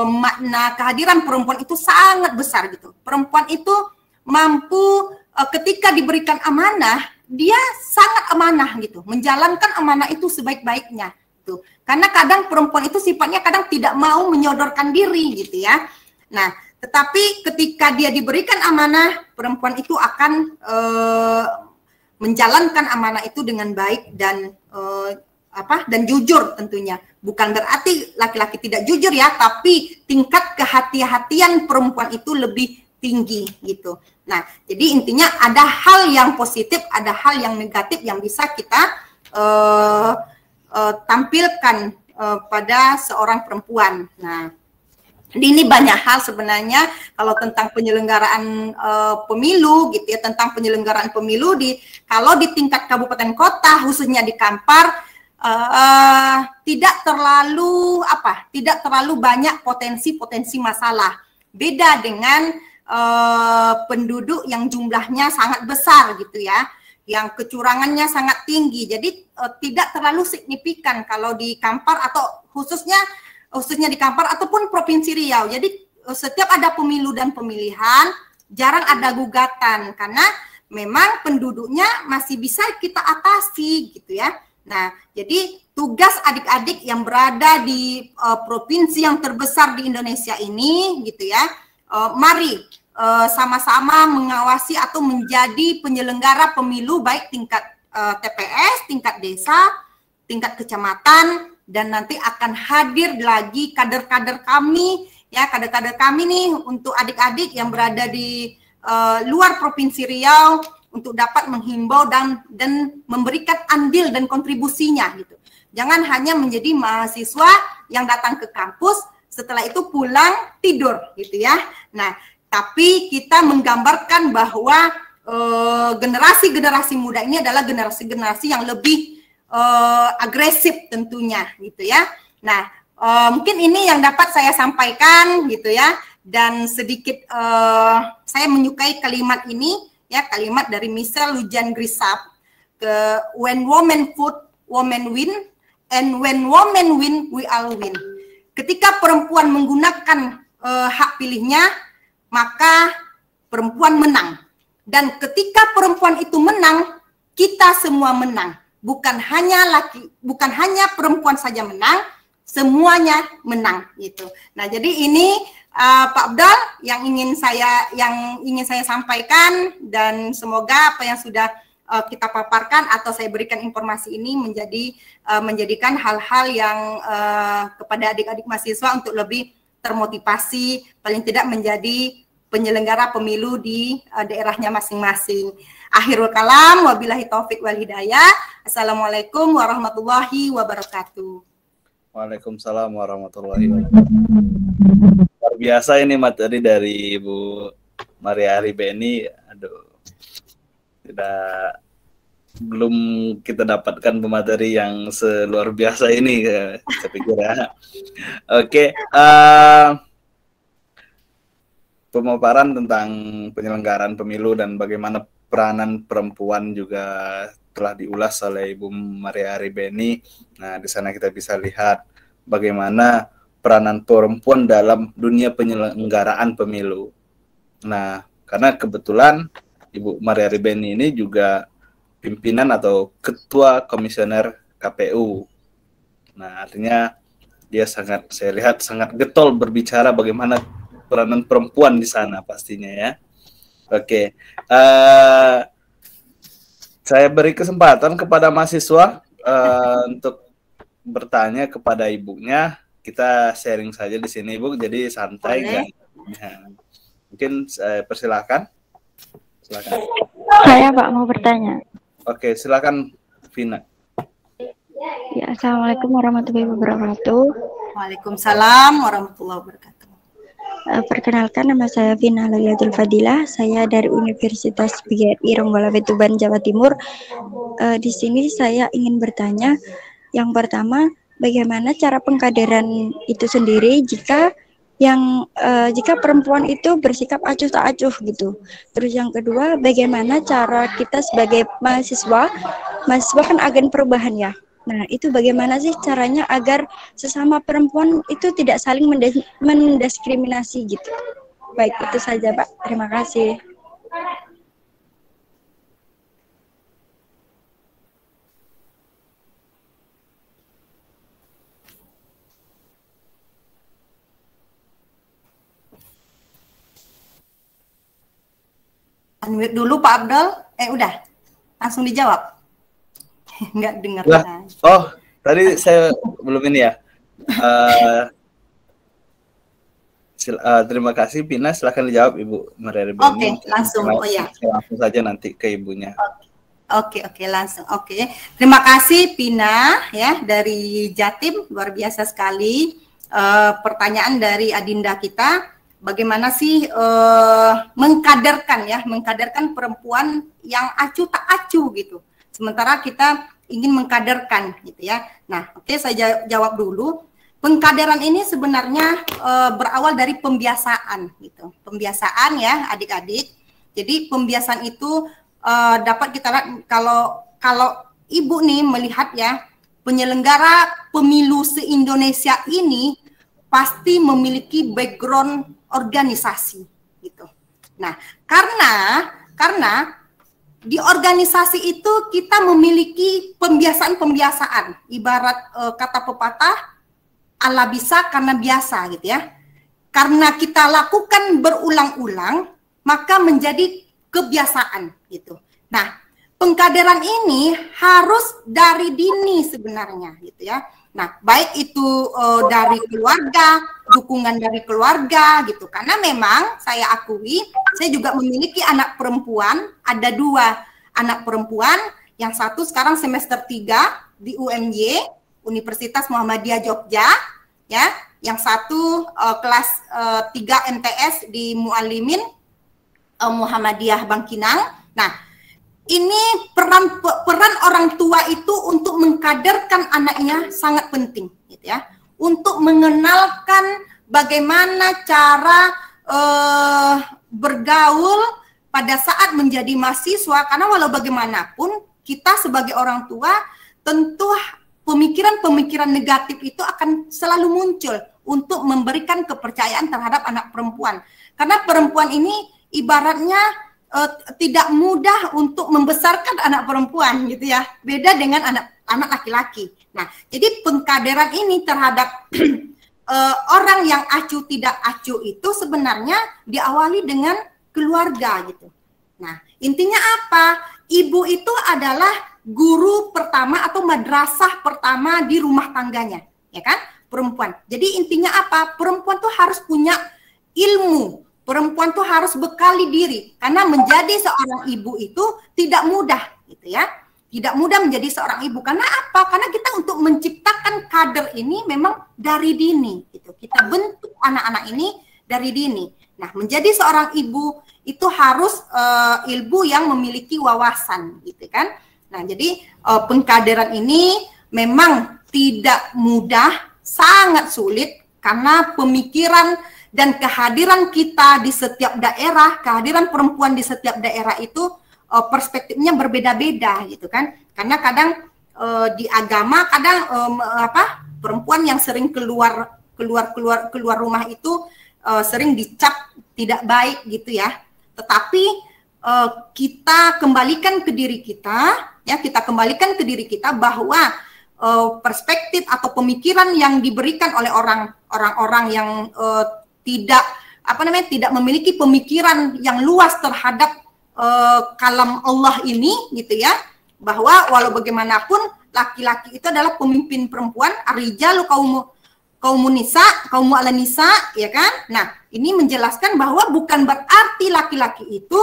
makna kehadiran perempuan itu sangat besar gitu. Perempuan itu mampu ketika diberikan amanah, dia sangat amanah gitu, menjalankan amanah itu sebaik-baiknya tuh. Karena kadang perempuan itu sifatnya kadang tidak mau menyodorkan diri gitu ya. Nah, tetapi ketika dia diberikan amanah, perempuan itu akan menjalankan amanah itu dengan baik dan dan jujur tentunya. Bukan berarti laki-laki tidak jujur ya, tapi tingkat kehati-hatian perempuan itu lebih tinggi gitu. Nah, jadi intinya ada hal yang positif, ada hal yang negatif yang bisa kita tampilkan pada seorang perempuan. Nah, ini banyak hal sebenarnya kalau tentang penyelenggaraan pemilu gitu ya, tentang penyelenggaraan pemilu kalau di tingkat kabupaten kota khususnya di Kampar tidak terlalu banyak potensi masalah. Beda dengan penduduk yang jumlahnya sangat besar gitu ya, yang kecurangannya sangat tinggi. Jadi tidak terlalu signifikan kalau di Kampar atau khususnya di Kampar ataupun Provinsi Riau. Jadi setiap ada pemilu dan pemilihan jarang ada gugatan karena memang penduduknya masih bisa kita atasi gitu ya. Nah, jadi tugas adik-adik yang berada di provinsi yang terbesar di Indonesia ini gitu ya, mari sama-sama mengawasi atau menjadi penyelenggara pemilu baik tingkat TPS, tingkat desa, tingkat kecamatan, dan nanti akan hadir lagi kader-kader kami ya, kader-kader kami nih untuk adik-adik yang berada di luar Provinsi Riau untuk dapat menghimbau dan memberikan andil dan kontribusinya gitu. Jangan hanya menjadi mahasiswa yang datang ke kampus setelah itu pulang tidur gitu ya. Nah, tapi kita menggambarkan bahwa generasi-generasi muda ini adalah generasi-generasi yang lebih agresif tentunya gitu ya. Nah, mungkin ini yang dapat saya sampaikan gitu ya. Dan sedikit saya menyukai kalimat ini ya, kalimat dari Michelle Lujan-Grisham, when women vote, women win, and when women win, we all win. Ketika perempuan menggunakan hak pilihnya, maka perempuan menang. Dan ketika perempuan itu menang, kita semua menang. Bukan hanya perempuan saja menang, semuanya menang gitu. Nah, jadi ini Pak Abdul yang ingin saya sampaikan, dan semoga apa yang sudah kita paparkan atau saya berikan informasi ini menjadikan hal-hal yang kepada adik-adik mahasiswa untuk lebih termotivasi, paling tidak menjadi penyelenggara pemilu di daerahnya masing-masing. Akhirul kalam, wabillahi taufik wal hidayah. Assalamualaikum warahmatullahi wabarakatuh. Waalaikumsalam warahmatullahi wabarakatuh. Luar biasa ini materi dari Ibu Maria Aribeni. Aduh, belum kita dapatkan pemateri yang seluar biasa ini, saya pikir ya. Oke, pemaparan tentang penyelenggaraan pemilu dan bagaimana peranan perempuan juga telah diulas oleh Ibu Maria Aribeni. Nah, di sana kita bisa lihat bagaimana peranan perempuan dalam dunia penyelenggaraan pemilu. Nah, karena kebetulan Ibu Maria Aribeni ini juga pimpinan atau ketua komisioner KPU. Nah, artinya dia saya lihat sangat getol berbicara bagaimana peranan perempuan di sana pastinya ya. Oke, saya beri kesempatan kepada mahasiswa untuk bertanya kepada ibunya. Kita sharing saja di sini, Ibu, jadi santai. Mungkin persilakan. Silakan. Saya Pak mau bertanya. Oke, silakan Vina. Ya, Assalamualaikum warahmatullahi wabarakatuh. Waalaikumsalam warahmatullahi wabarakatuh. Perkenalkan, nama saya Vina Laliatul Fadilah. Saya dari Universitas PGRI Ronggolawe Tuban, Jawa Timur. Di sini saya ingin bertanya, yang pertama, bagaimana cara pengkaderan itu sendiri jika perempuan itu bersikap acuh tak acuh gitu. Terus yang kedua, bagaimana cara kita sebagai mahasiswa kan agen perubahan ya. Nah, itu bagaimana sih caranya agar sesama perempuan itu tidak saling mendiskriminasi gitu. Baik, itu saja Pak. Terima kasih. Unmute dulu Pak Abdul. Udah, langsung dijawab. Nggak dengar. Oh, tadi saya belum ini ya. Terima kasih Pina, silakan dijawab Ibu Maria Aribeni. Oke, langsung. Langsung saja nanti ke ibunya. Oke, langsung. Oke. Terima kasih Pina ya dari Jatim, luar biasa sekali. Pertanyaan dari Adinda kita, bagaimana sih mengkaderkan perempuan yang acuh tak acuh gitu. Sementara kita ingin mengkaderkan gitu ya. Nah, oke, saya jawab dulu. Pengkaderan ini sebenarnya berawal dari pembiasaan gitu. Pembiasaan ya adik-adik. Jadi pembiasaan itu dapat kita lihat kalau ibu nih melihat ya, penyelenggara pemilu se-Indonesia ini pasti memiliki background organisasi gitu. Nah, karena di organisasi itu kita memiliki pembiasaan-pembiasaan. Ibarat kata pepatah, Allah bisa karena biasa gitu ya. Karena kita lakukan berulang-ulang, maka menjadi kebiasaan gitu. Nah, pengkaderan ini harus dari dini sebenarnya gitu ya. Nah, baik itu dari keluarga, dukungan dari keluarga gitu. Karena memang saya akui, saya juga memiliki anak perempuan, ada 2 anak perempuan, yang satu sekarang semester 3 di UMY, Universitas Muhammadiyah Jogja, ya, yang satu kelas 3 MTS di Muallimin Muhammadiyah Bangkinang. Nah, ini peran orang tua itu untuk mengkaderkan anaknya sangat penting, gitu ya. Untuk mengenalkan bagaimana cara bergaul pada saat menjadi mahasiswa. Karena walau bagaimanapun kita sebagai orang tua tentu pemikiran-pemikiran negatif itu akan selalu muncul untuk memberikan kepercayaan terhadap anak perempuan. Karena perempuan ini ibaratnya tidak mudah untuk membesarkan anak perempuan gitu ya, beda dengan anak laki-laki. Nah, jadi pengkaderan ini terhadap orang yang acuh tidak acuh itu sebenarnya diawali dengan keluarga gitu. Nah, intinya apa? Ibu itu adalah guru pertama atau madrasah pertama di rumah tangganya, ya kan? Perempuan. Jadi intinya apa? Perempuan tuh harus punya ilmu, perempuan tuh harus bekali diri, karena menjadi seorang ibu itu tidak mudah gitu ya. Tidak mudah menjadi seorang ibu. Karena apa? Karena kita untuk menciptakan kader ini memang dari dini gitu. Kita bentuk anak-anak ini dari dini. Nah, menjadi seorang ibu itu harus ilmu yang memiliki wawasan gitu kan. Nah, jadi pengkaderan ini memang tidak mudah, sangat sulit, karena pemikiran dan kehadiran kita di setiap daerah, kehadiran perempuan di setiap daerah itu perspektifnya berbeda-beda gitu kan. Karena kadang di agama kadang perempuan yang sering keluar rumah itu sering dicap tidak baik gitu ya. Tetapi kita kembalikan ke diri kita ya, kita kembalikan ke diri kita bahwa perspektif atau pemikiran yang diberikan oleh orang-orang yang tidak memiliki pemikiran yang luas terhadap kalam Allah ini gitu ya, bahwa walau bagaimanapun laki-laki itu adalah pemimpin perempuan, ar-rijalu kaumun nisa, kaum ala nisa ya kan. Nah, ini menjelaskan bahwa bukan berarti laki-laki itu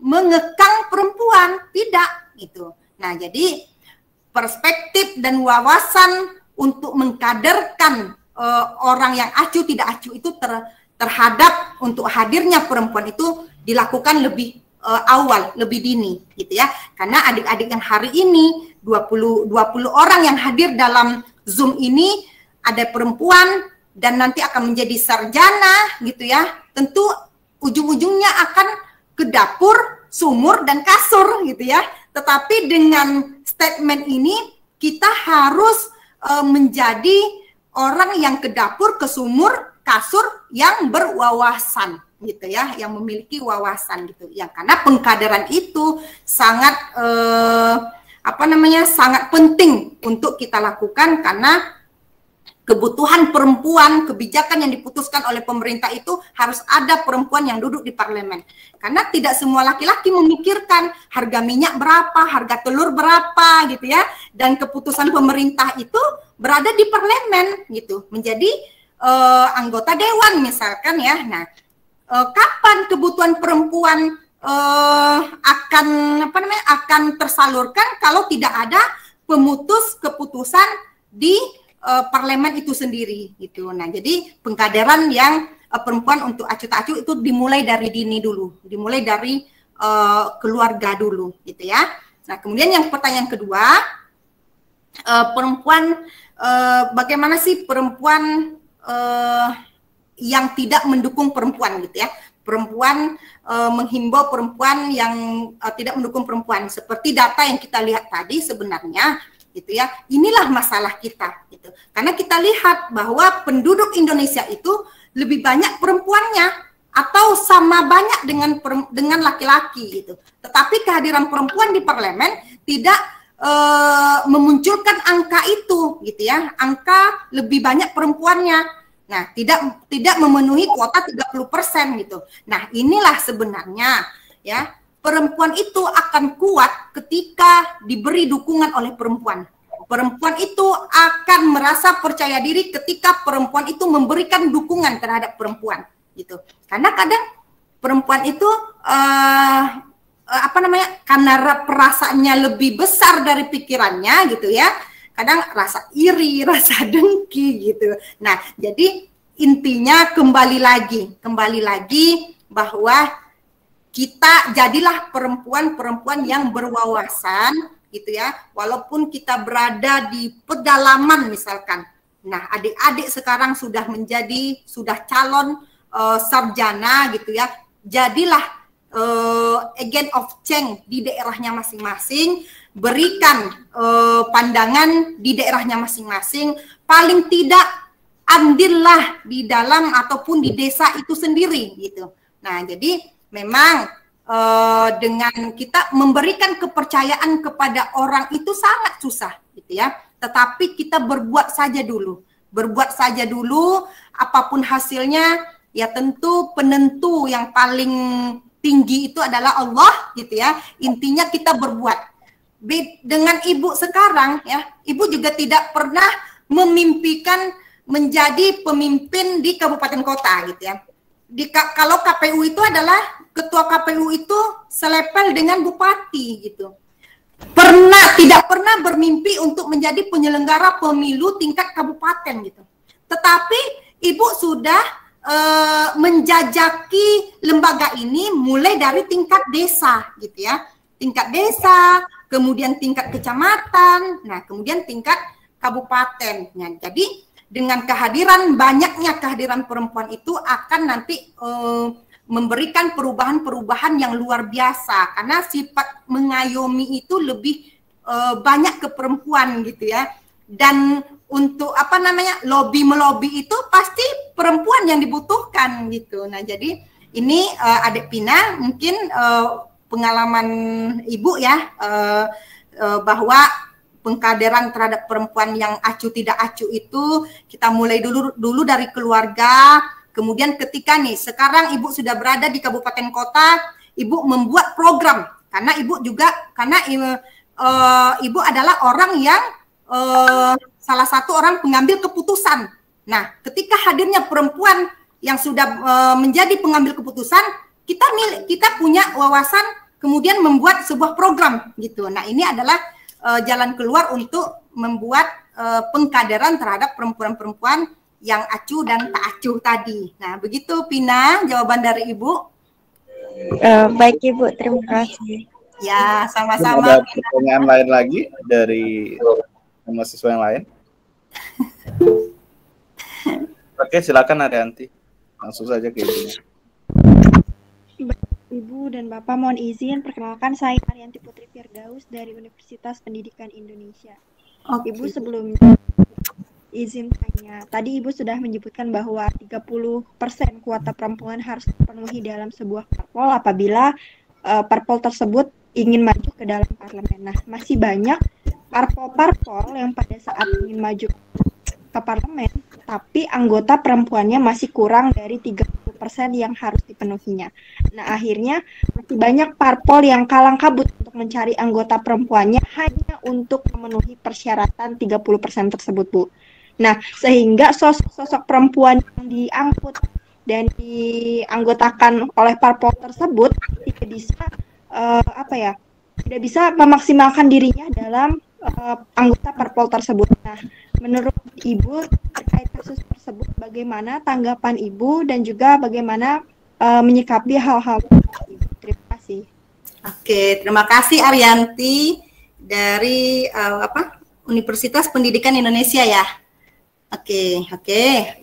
mengekang perempuan, tidak gitu. Nah, jadi perspektif dan wawasan untuk mengkaderkan orang yang acuh tidak acuh itu terhadap untuk hadirnya perempuan itu dilakukan lebih awal, lebih dini gitu ya. Karena adik-adik yang hari ini 20 orang yang hadir dalam Zoom ini ada perempuan dan nanti akan menjadi sarjana gitu ya. Tentu ujung-ujungnya akan ke dapur, sumur dan kasur gitu ya. Tetapi dengan statement ini kita harus menjadi orang yang ke dapur, ke sumur, kasur yang berwawasan gitu ya, yang memiliki wawasan gitu. Yang karena pengkaderan itu sangat sangat penting untuk kita lakukan, karena kebutuhan perempuan, kebijakan yang diputuskan oleh pemerintah itu harus ada perempuan yang duduk di parlemen. Karena tidak semua laki-laki memikirkan harga minyak berapa, harga telur berapa gitu ya. Dan keputusan pemerintah itu berada di parlemen gitu, menjadi anggota dewan misalkan ya. Nah, kapan kebutuhan perempuan akan tersalurkan kalau tidak ada pemutus keputusan di parlemen itu sendiri gitu. Nah, jadi pengkaderan yang perempuan untuk acuh tak acuh itu dimulai dari dini dulu, dimulai dari keluarga dulu gitu ya. Nah, kemudian yang pertanyaan kedua, perempuan bagaimana sih perempuan yang tidak mendukung perempuan gitu ya. Perempuan menghimbau perempuan yang tidak mendukung perempuan, seperti data yang kita lihat tadi sebenarnya gitu ya. Inilah masalah kita gitu. Karena kita lihat bahwa penduduk Indonesia itu lebih banyak perempuannya atau sama banyak dengan laki-laki gitu. Tetapi kehadiran perempuan di parlemen tidak memunculkan angka itu gitu ya. Angka lebih banyak perempuannya. Nah, tidak memenuhi kuota 30% gitu. Nah, inilah sebenarnya ya, perempuan itu akan kuat ketika diberi dukungan oleh perempuan. Perempuan itu akan merasa percaya diri ketika perempuan itu memberikan dukungan terhadap perempuan gitu. Karena kadang perempuan itu karena perasaannya lebih besar dari pikirannya gitu ya. Kadang rasa iri, rasa dengki gitu. Nah, jadi intinya kembali lagi bahwa kita jadilah perempuan-perempuan yang berwawasan gitu ya, walaupun kita berada di pedalaman misalkan. Nah, adik-adik sekarang sudah calon sarjana gitu ya, jadilah agent of change di daerahnya masing-masing, berikan pandangan di daerahnya masing-masing, paling tidak andillah di dalam ataupun di desa itu sendiri gitu. Nah, jadi memang dengan kita memberikan kepercayaan kepada orang itu sangat susah gitu ya. Tetapi kita berbuat saja dulu, apapun hasilnya ya tentu penentu yang paling tinggi itu adalah Allah gitu ya. Intinya kita berbuat. Dengan ibu sekarang ya, ibu juga tidak pernah memimpikan menjadi pemimpin di kabupaten kota gitu ya. kalau KPU itu adalah ketua KPU itu selepel dengan bupati gitu. Tidak pernah bermimpi untuk menjadi penyelenggara pemilu tingkat kabupaten gitu. Tetapi Ibu sudah menjajaki lembaga ini mulai dari tingkat desa gitu ya. Tingkat desa, kemudian tingkat kecamatan, nah kemudian tingkat kabupaten. Nah, jadi dengan banyaknya kehadiran perempuan itu akan nanti memberikan perubahan-perubahan yang luar biasa, karena sifat mengayomi itu lebih banyak ke perempuan gitu ya. Dan untuk melobi itu pasti perempuan yang dibutuhkan gitu. Nah, jadi ini Adik Pina mungkin pengalaman Ibu ya, bahwa pengkaderan terhadap perempuan yang acuh tidak acuh itu kita mulai dulu dari keluarga. Kemudian ketika sekarang Ibu sudah berada di kabupaten kota, Ibu membuat program karena Ibu adalah orang yang salah satu orang pengambil keputusan. Nah, ketika hadirnya perempuan yang sudah menjadi pengambil keputusan, kita punya wawasan kemudian membuat sebuah program gitu. Nah, ini adalah jalan keluar untuk membuat pengkaderan terhadap perempuan-perempuan yang acuh dan tak acuh tadi. Nah, begitu Pina jawaban dari Ibu. Baik Ibu, terima kasih. Ya, sama-sama. Ada pertanyaan lain lagi dari mahasiswa yang lain? Oke, silakan Arianti. Langsung saja ke Ibunya. Ibu dan Bapak, mohon izin perkenalkan, saya Arianti Putri Firdaus dari Universitas Pendidikan Indonesia. Ibu, sebelumnya izin tanya, tadi Ibu sudah menyebutkan bahwa 30% kuota perempuan harus dipenuhi dalam sebuah parpol apabila parpol tersebut ingin maju ke dalam parlemen. Nah, masih banyak parpol-parpol yang pada saat ingin maju ke parlemen, tapi anggota perempuannya masih kurang dari 30% yang harus dipenuhinya. Nah, akhirnya masih banyak parpol yang kalang kabut untuk mencari anggota perempuannya hanya untuk memenuhi persyaratan 30% tersebut, Bu. Nah, sehingga sosok perempuan yang diangkut dan dianggotakan oleh parpol tersebut tidak bisa tidak bisa memaksimalkan dirinya dalam anggota parpol tersebut. Nah, menurut Ibu terkait kasus tersebut, bagaimana tanggapan Ibu dan juga bagaimana menyikapi hal-hal tersebut? Terima kasih. Oke, terima kasih Arianti dari Universitas Pendidikan Indonesia ya. Oke,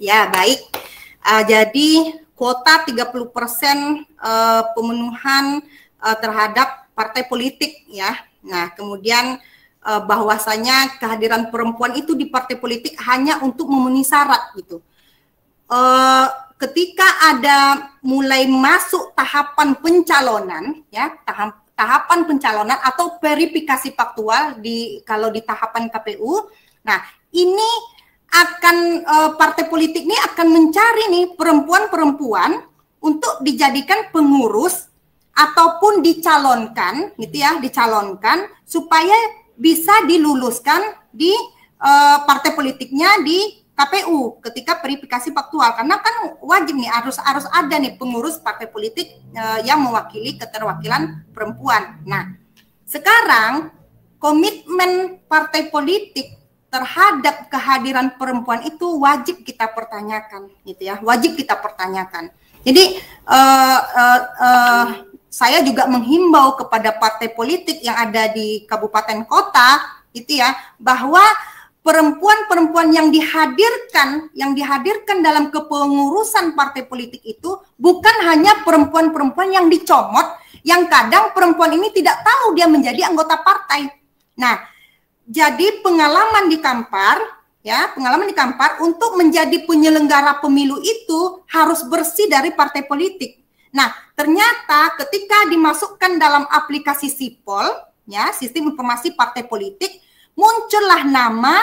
ya baik. Jadi kuota 30% pemenuhan terhadap partai politik ya. Nah, kemudian bahwasanya kehadiran perempuan itu di partai politik hanya untuk memenuhi syarat gitu. Ketika ada mulai masuk tahapan pencalonan ya, tahapan pencalonan atau verifikasi faktual kalau di tahapan KPU. Nah, ini akan partai politik ini akan mencari nih perempuan-perempuan untuk dijadikan pengurus ataupun dicalonkan gitu ya, dicalonkan supaya bisa diluluskan di partai politiknya di KPU ketika verifikasi faktual, karena kan wajib nih harus ada nih pengurus partai politik yang mewakili keterwakilan perempuan. Nah, sekarang komitmen partai politik terhadap kehadiran perempuan itu wajib kita pertanyakan gitu ya, wajib kita pertanyakan. Jadi saya juga menghimbau kepada partai politik yang ada di kabupaten kota gitu ya, bahwa perempuan-perempuan yang dihadirkan dalam kepengurusan partai politik itu bukan hanya perempuan-perempuan yang dicomot, yang kadang perempuan ini tidak tahu dia menjadi anggota partai. Nah, jadi pengalaman di Kampar untuk menjadi penyelenggara pemilu itu harus bersih dari partai politik. Nah, ternyata ketika dimasukkan dalam aplikasi SIPOL, ya, Sistem Informasi Partai Politik, muncullah nama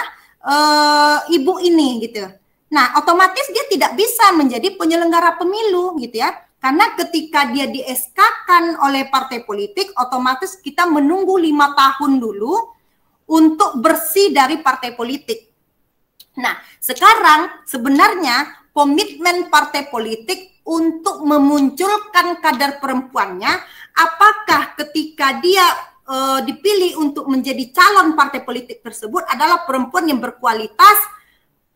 ibu ini gitu. Nah, otomatis dia tidak bisa menjadi penyelenggara pemilu gitu ya. Karena ketika dia di SK-kan oleh partai politik, otomatis kita menunggu 5 tahun dulu untuk bersih dari partai politik. Nah, sekarang sebenarnya komitmen partai politik untuk memunculkan kadar perempuannya, apakah ketika dia dipilih untuk menjadi calon partai politik tersebut adalah perempuan yang berkualitas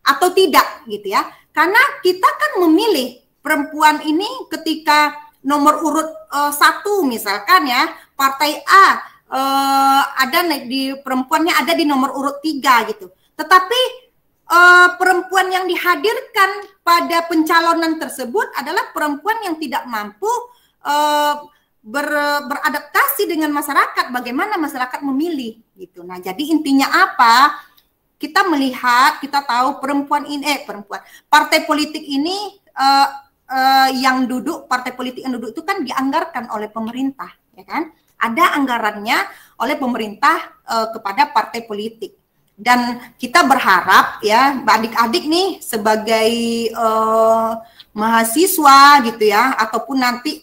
atau tidak gitu ya. Karena kita kan memilih perempuan ini ketika nomor urut 1 misalkan ya, partai A ada di perempuannya ada di nomor urut 3 gitu. Tetapi perempuan yang dihadirkan pada pencalonan tersebut adalah perempuan yang tidak mampu beradaptasi dengan masyarakat, bagaimana masyarakat memilih gitu. Nah, jadi intinya apa? Kita melihat, kita tahu partai politik ini yang duduk, partai politik yang duduk itu kan dianggarkan oleh pemerintah, ya kan? Ada anggarannya oleh pemerintah kepada partai politik. Dan kita berharap ya, adik-adik nih sebagai mahasiswa gitu ya, ataupun nanti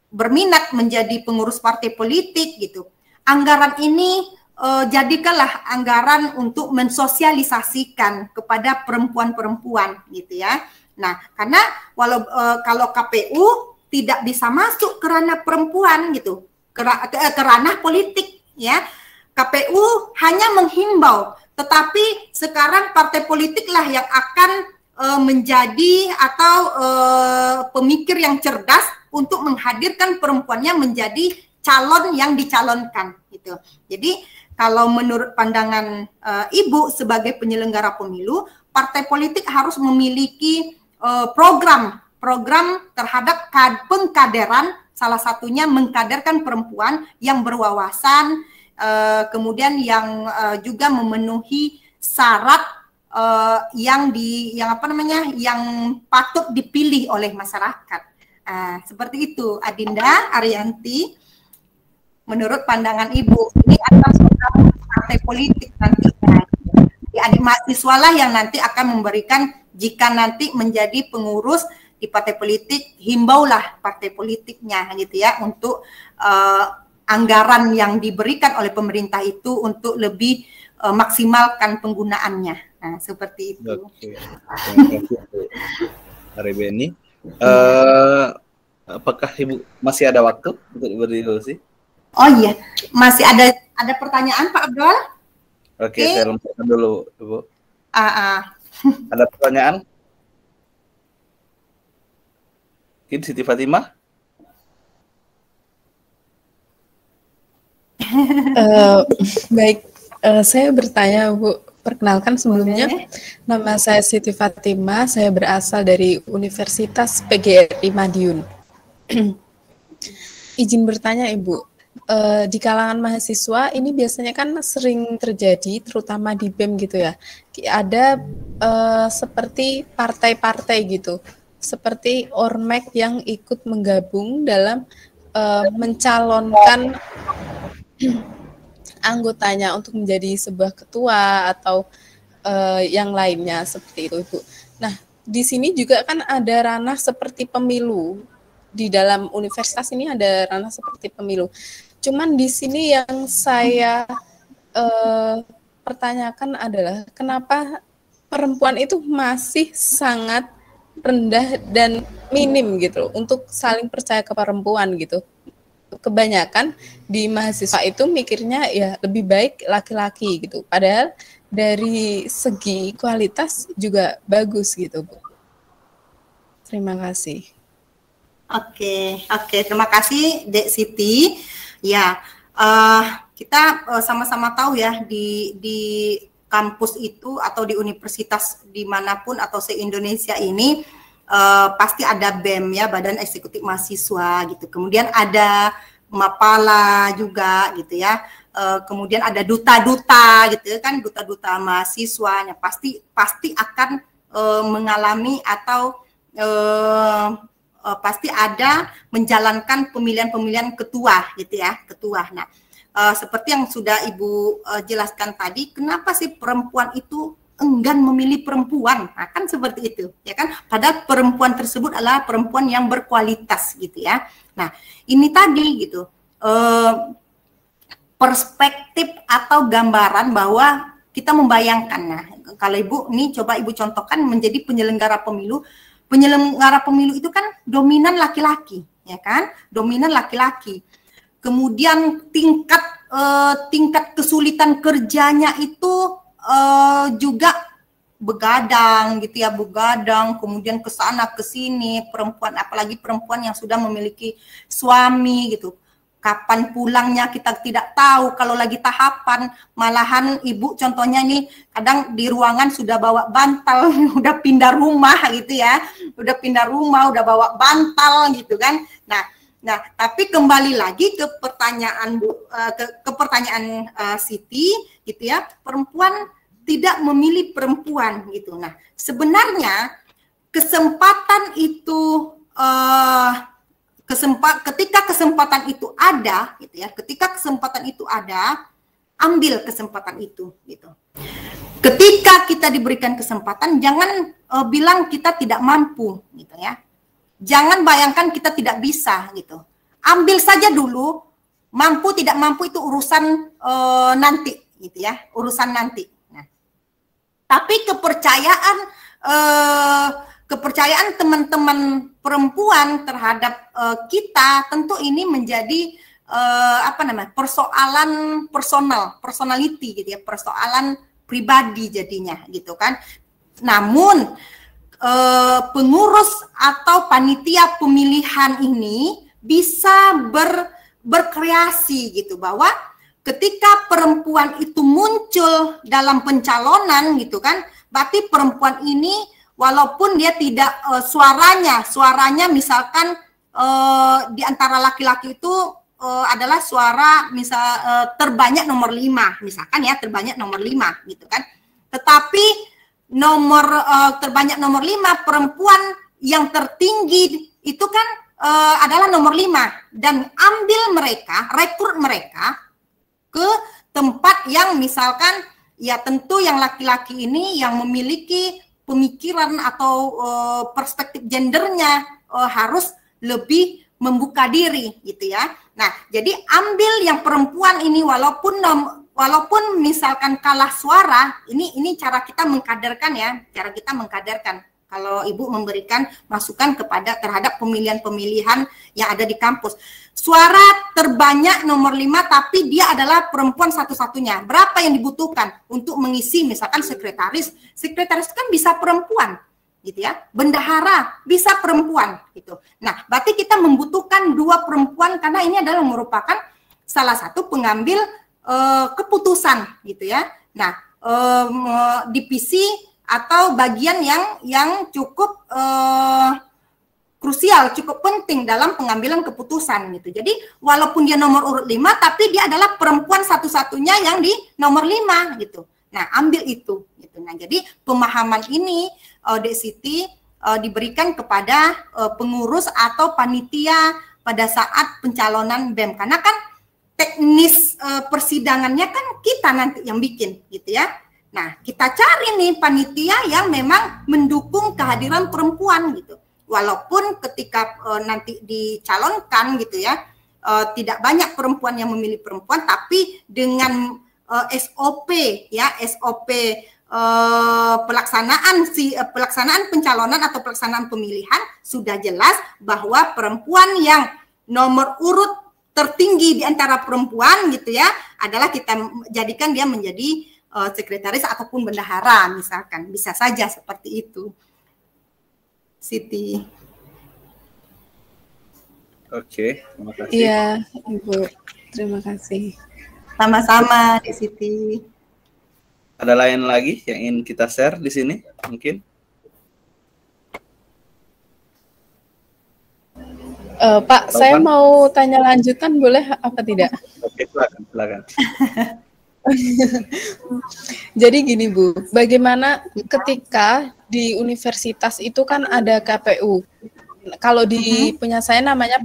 berminat menjadi pengurus partai politik gitu. Anggaran ini jadikanlah anggaran untuk mensosialisasikan kepada perempuan-perempuan gitu ya. Nah, karena kalau KPU tidak bisa masuk ke ranah perempuan gitu, ke ranah politik ya. KPU hanya menghimbau, tetapi sekarang partai politiklah yang akan menjadi atau pemikir yang cerdas untuk menghadirkan perempuannya menjadi calon yang dicalonkan gitu. Jadi kalau menurut pandangan Ibu sebagai penyelenggara pemilu, partai politik harus memiliki program terhadap pengkaderan, salah satunya mengkaderkan perempuan yang berwawasan, kemudian yang juga memenuhi syarat yang patut dipilih oleh masyarakat. Seperti itu, Adinda Ariyanti. Menurut pandangan Ibu, ini atas partai politik nantinya. Adik mahasiswa lah yang nanti akan memberikan, jika nanti menjadi pengurus di partai politik, himbaulah partai politiknya gitu ya, untuk anggaran yang diberikan oleh pemerintah itu untuk lebih maksimalkan penggunaannya. Nah, seperti itu. Oke. Hari Beni. Apakah Ibu masih ada waktu untuk berdiskusi? Oh iya, masih ada pertanyaan Pak Abdul? Oke, saya lemparkan dulu, Ibu. Ada pertanyaan? Siti Fatimah? Baik, saya bertanya, Bu. Perkenalkan sebelumnya, nama saya Siti Fatimah, saya berasal dari Universitas PGRI Madiun. Izin bertanya, Ibu, di kalangan mahasiswa ini biasanya kan sering terjadi, terutama di BEM gitu ya, ada seperti partai-partai gitu, seperti Ormek yang ikut menggabung dalam mencalonkan anggotanya untuk menjadi sebuah ketua atau yang lainnya seperti itu, Ibu. Nah, di sini juga kan ada ranah seperti pemilu. Di dalam universitas ini ada ranah seperti pemilu. Cuman di sini yang saya pertanyakan adalah kenapa perempuan itu masih sangat rendah dan minim gitu untuk saling percaya ke perempuan gitu. Kebanyakan di mahasiswa itu mikirnya ya lebih baik laki-laki gitu. Padahal dari segi kualitas juga bagus gitu, Bu. Terima kasih. Oke, terima kasih Dek Siti. Ya, kita sama-sama tahu ya di kampus itu atau di universitas dimanapun atau se-Indonesia ini pasti ada BEM ya, Badan Eksekutif Mahasiswa gitu. Kemudian ada Mapala juga gitu ya. Kemudian ada duta-duta gitu kan, duta-duta mahasiswanya pasti akan mengalami atau pasti ada menjalankan pemilihan ketua gitu ya, ketua. Nah, seperti yang sudah Ibu jelaskan tadi, kenapa sih perempuan itu enggan memilih perempuan? Nah, kan seperti itu, ya kan? Padahal perempuan tersebut adalah perempuan yang berkualitas gitu ya. Nah, ini tadi gitu, perspektif atau gambaran bahwa kita membayangkan, nah, kalau Ibu, ini coba Ibu contohkan menjadi penyelenggara pemilu, penyelenggara pemilu itu kan dominan laki-laki, ya kan? Dominan laki-laki. Kemudian tingkat kesulitan kerjanya itu juga begadang gitu ya, begadang, kemudian ke sana ke sini, perempuan, apalagi perempuan yang sudah memiliki suami gitu. Kapan pulangnya kita tidak tahu, kalau lagi tahapan, malahan ibu contohnya nih kadang di ruangan sudah bawa bantal, udah pindah rumah gitu ya, udah pindah rumah, udah bawa bantal gitu kan. Nah, tapi kembali lagi ke pertanyaan ke pertanyaan Siti gitu ya, perempuan tidak memilih perempuan gitu. Nah, sebenarnya kesempatan itu ketika kesempatan itu ada gitu ya, ketika kesempatan itu ada, ambil kesempatan itu gitu. Ketika kita diberikan kesempatan, jangan bilang kita tidak mampu gitu ya. Jangan bayangkan kita tidak bisa gitu. Ambil saja dulu, mampu tidak mampu itu urusan nanti gitu ya, urusan nanti. Nah, tapi kepercayaan teman-teman perempuan terhadap kita tentu ini menjadi persoalan personality gitu ya, persoalan pribadi jadinya gitu kan. Namun pengurus atau panitia pemilihan ini bisa berkreasi gitu, bahwa ketika perempuan itu muncul dalam pencalonan gitu kan, berarti perempuan ini walaupun dia tidak suaranya misalkan di antara laki-laki itu adalah suara terbanyak nomor 5 misalkan ya, terbanyak nomor 5 gitu kan. Tetapi terbanyak nomor 5 perempuan yang tertinggi itu kan adalah nomor 5, dan rekrut mereka ke tempat yang misalkan ya tentu yang laki-laki ini yang memiliki pemikiran atau perspektif gendernya harus lebih membuka diri gitu ya. Nah, jadi ambil yang perempuan ini walaupun misalkan kalah suara, ini cara kita mengkaderkan ya, cara kita mengkaderkan. Kalau Ibu memberikan masukan terhadap pemilihan-pemilihan yang ada di kampus. Suara terbanyak nomor 5 tapi dia adalah perempuan satu-satunya. Berapa yang dibutuhkan untuk mengisi misalkan sekretaris? Sekretaris kan bisa perempuan gitu ya. Bendahara bisa perempuan gitu. Nah, berarti kita membutuhkan 2 perempuan karena ini adalah merupakan salah satu pengambil keputusan gitu ya. Nah, divisi atau bagian yang cukup krusial, cukup penting dalam pengambilan keputusan gitu. Jadi walaupun dia nomor urut 5 tapi dia adalah perempuan satu-satunya yang di nomor 5 gitu. Nah, ambil itu gitu. Nah, jadi pemahaman ini Dek Siti diberikan kepada pengurus atau panitia pada saat pencalonan BEM, karena kan teknis persidangannya kan kita nanti yang bikin gitu ya. Nah, kita cari nih panitia yang memang mendukung kehadiran perempuan gitu. Walaupun ketika nanti dicalonkan gitu ya, tidak banyak perempuan yang memilih perempuan, tapi dengan SOP ya, SOP pelaksanaan pencalonan atau pelaksanaan pemilihan sudah jelas bahwa perempuan yang nomor urut tertinggi di antara perempuan gitu ya adalah kita jadikan dia menjadi sekretaris ataupun bendahara misalkan, bisa saja seperti itu. Siti. Oke, terima kasih. Iya, Ibu. Terima kasih. Sama-sama, Di Siti. Ada lain lagi yang ingin kita share di sini mungkin? Pak, saya mau tanya lanjutan, boleh apa tidak? Oke, silakan. Jadi gini Bu, bagaimana ketika di universitas itu kan ada KPU. Kalau di punya saya namanya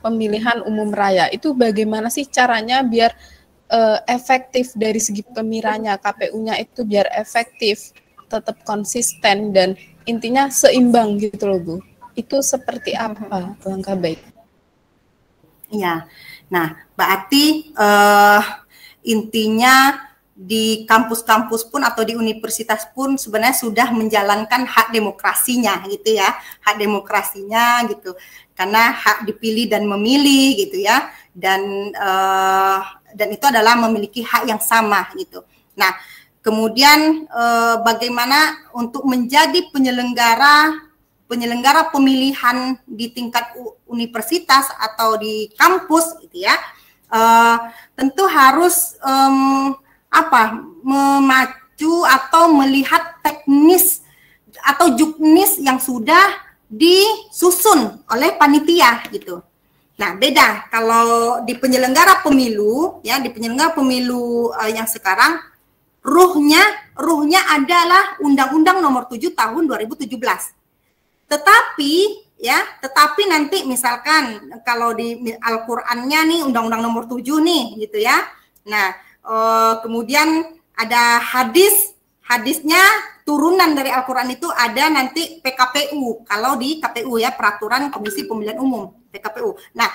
pemilihan umum raya. Itu bagaimana sih caranya biar efektif dari segi pemiranya, KPU-nya itu biar efektif, tetap konsisten dan intinya seimbang gitu loh Bu. Itu seperti apa langkah baik? Iya. Nah, berarti intinya di kampus-kampus pun atau di universitas pun sebenarnya sudah menjalankan hak demokrasinya gitu ya, hak demokrasinya gitu, karena hak dipilih dan memilih gitu ya, dan itu adalah memiliki hak yang sama gitu. Nah, kemudian bagaimana untuk menjadi penyelenggara pemilihan di tingkat universitas atau di kampus gitu ya, tentu harus memacu atau melihat teknis atau juknis yang sudah disusun oleh panitia gitu. Nah, beda kalau di penyelenggara pemilu ya, di penyelenggara pemilu yang sekarang ruhnya adalah Undang-Undang Nomor 7 Tahun 2017. Tetapi nanti misalkan kalau di Al-Qur'annya nih Undang-Undang Nomor 7 nih gitu ya. Nah, kemudian ada hadisnya turunan dari Al-Qur'an itu ada nanti PKPU, kalau di KPU ya, Peraturan Komisi Pemilihan Umum, PKPU. Nah,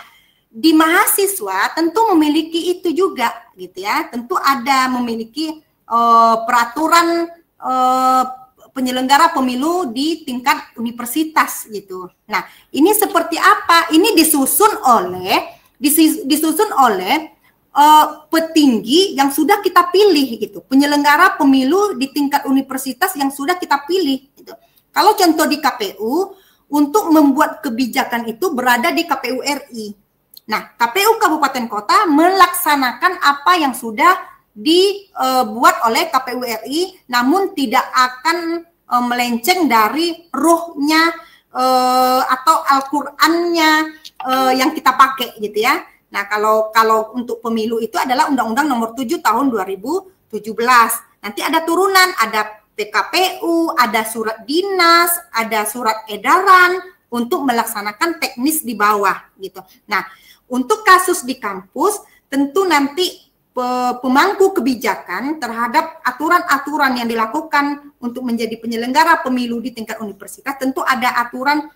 di mahasiswa tentu memiliki itu juga gitu ya, tentu ada memiliki peraturan penyelenggara pemilu di tingkat universitas gitu. Nah, ini seperti apa? Ini disusun oleh petinggi yang sudah kita pilih gitu, penyelenggara pemilu di tingkat universitas yang sudah kita pilih gitu. Kalau contoh di KPU, untuk membuat kebijakan itu berada di KPU RI. Nah, KPU Kabupaten Kota melaksanakan apa yang sudah dibuat oleh KPU RI, namun tidak akan melenceng dari ruhnya atau Al-Qur'annya yang kita pakai gitu ya. Nah, kalau untuk pemilu itu adalah Undang-Undang Nomor 7 Tahun 2017. Nanti ada turunan, ada PKPU, ada surat dinas, ada surat edaran untuk melaksanakan teknis di bawah gitu. Nah, untuk kasus di kampus tentu nanti pemangku kebijakan terhadap aturan-aturan yang dilakukan untuk menjadi penyelenggara pemilu di tingkat universitas, tentu ada aturan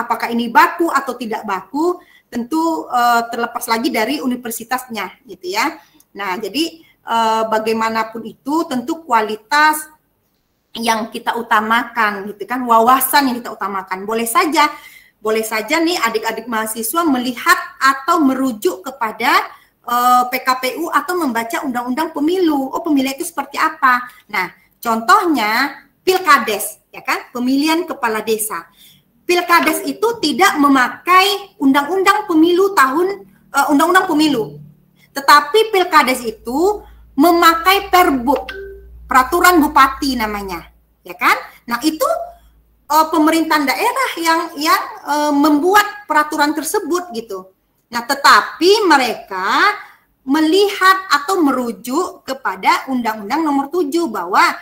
apakah ini baku atau tidak baku, tentu terlepas lagi dari universitasnya gitu ya. Nah, jadi bagaimanapun itu tentu kualitas yang kita utamakan gitu kan, wawasan yang kita utamakan. Boleh saja nih adik-adik mahasiswa melihat atau merujuk kepada PKPU atau membaca undang-undang pemilu. Oh, pemilihan itu seperti apa? Nah, contohnya Pilkades ya kan, pemilihan kepala desa. Pilkades itu tidak memakai undang-undang pemilu undang-undang pemilu. Tetapi Pilkades itu memakai Perbuk, peraturan bupati namanya, ya kan? Nah, itu pemerintahan daerah yang membuat peraturan tersebut gitu. Nah, tetapi mereka melihat atau merujuk kepada Undang-Undang Nomor 7 bahwa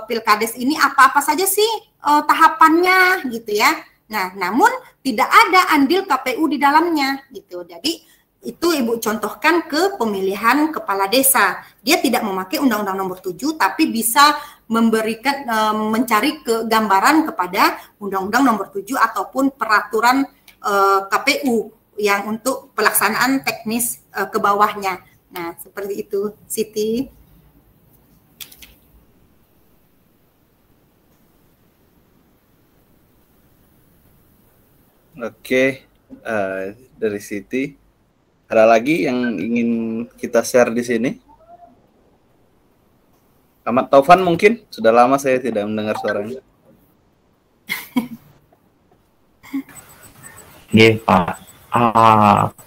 Pilkades ini apa-apa saja sih tahapannya gitu ya. Nah, namun tidak ada andil KPU di dalamnya gitu. Jadi itu Ibu contohkan ke pemilihan kepala desa. Dia tidak memakai Undang-Undang Nomor 7 tapi bisa memberikan mencari gambaran kepada Undang-Undang Nomor 7 ataupun peraturan KPU yang untuk pelaksanaan teknis ke bawahnya. Nah, seperti itu, Siti. Oke, dari Siti. Ada lagi yang ingin kita share di sini? Ahmad Taufan mungkin? Sudah lama saya tidak mendengar suaranya. Iya, Pak.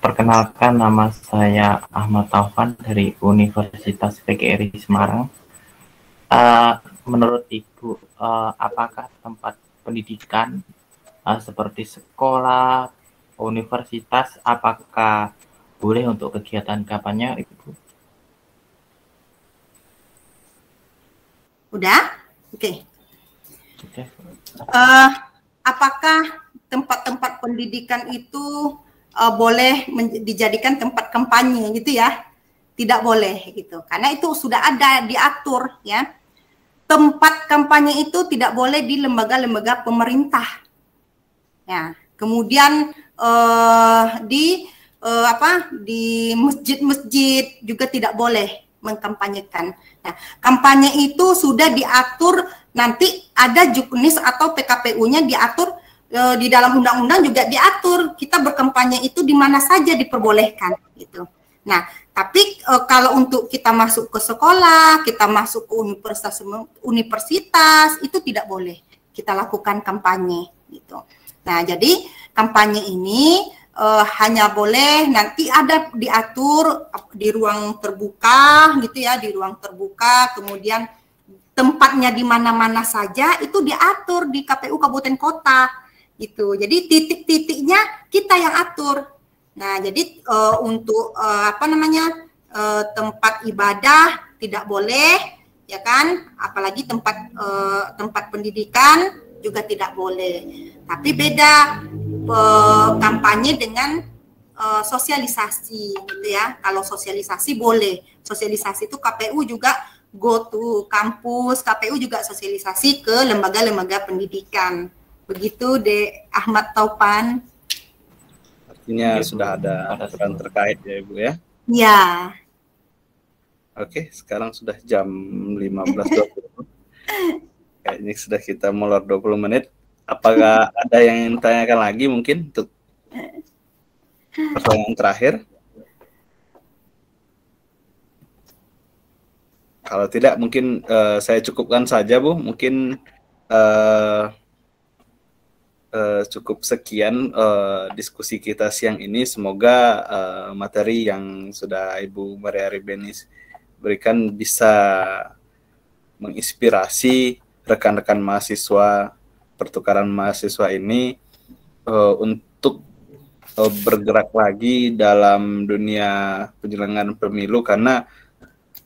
Perkenalkan, nama saya Ahmad Taufan dari Universitas PGRI Semarang. Menurut Ibu, apakah tempat pendidikan seperti sekolah, universitas, apakah boleh untuk kegiatan kampanye, Ibu? Udah? Oke. Apakah tempat-tempat pendidikan itu boleh dijadikan tempat kampanye gitu ya? Tidak boleh gitu. Karena itu sudah ada diatur ya. Tempat kampanye itu tidak boleh di lembaga-lembaga pemerintah. Ya, kemudian di masjid-masjid juga tidak boleh mengkampanyekan. Nah, kampanye itu sudah diatur, nanti ada Juknis atau PKPU-nya diatur di dalam undang-undang juga diatur kita berkampanye itu di mana saja diperbolehkan gitu. Nah, tapi kalau untuk kita masuk ke sekolah, kita masuk ke universitas itu tidak boleh kita lakukan kampanye gitu. Nah, jadi kampanye ini hanya boleh nanti ada diatur di ruang terbuka gitu ya, di ruang terbuka, kemudian tempatnya di mana-mana saja itu diatur di KPU kabupaten kota gitu. Jadi titik-titiknya kita yang atur. Nah, jadi untuk tempat ibadah tidak boleh, ya kan? Apalagi tempat pendidikan juga tidak boleh. Tapi beda kampanye dengan sosialisasi gitu ya. Kalau sosialisasi boleh. Sosialisasi itu KPU juga go to kampus, KPU juga sosialisasi ke lembaga-lembaga pendidikan. Begitu Dek Ahmad Taufan. Artinya sudah ada aturan terkait ya Ibu ya? Ya. Oke, sekarang sudah jam 15.20. Kayaknya sudah kita molor 20 menit. Apakah ada yang ingin tanyakan lagi mungkin untuk pertanyaan terakhir? Kalau tidak mungkin saya cukupkan saja Bu. Mungkin cukup sekian diskusi kita siang ini. Semoga materi yang sudah Ibu Maria Rebeni berikan bisa menginspirasi rekan-rekan mahasiswa, pertukaran mahasiswa ini untuk bergerak lagi dalam dunia penyelenggaraan pemilu, karena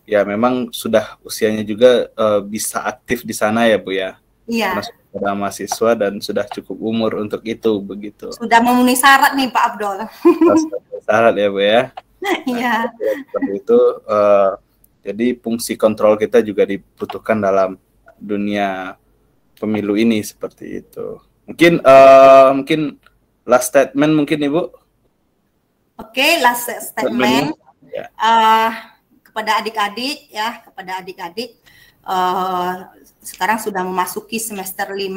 ya memang sudah usianya juga bisa aktif di sana ya Bu ya. Iya. Sudah mahasiswa dan sudah cukup umur untuk itu, begitu. Sudah memenuhi syarat nih Pak Abdul. Syarat ya Bu ya. Iya. Nah, seperti itu. Jadi fungsi kontrol kita juga dibutuhkan dalam dunia pemilu ini, seperti itu. Mungkin last statement mungkin Ibu. Oke, last statement ya. Kepada adik-adik ya, sekarang sudah memasuki semester 5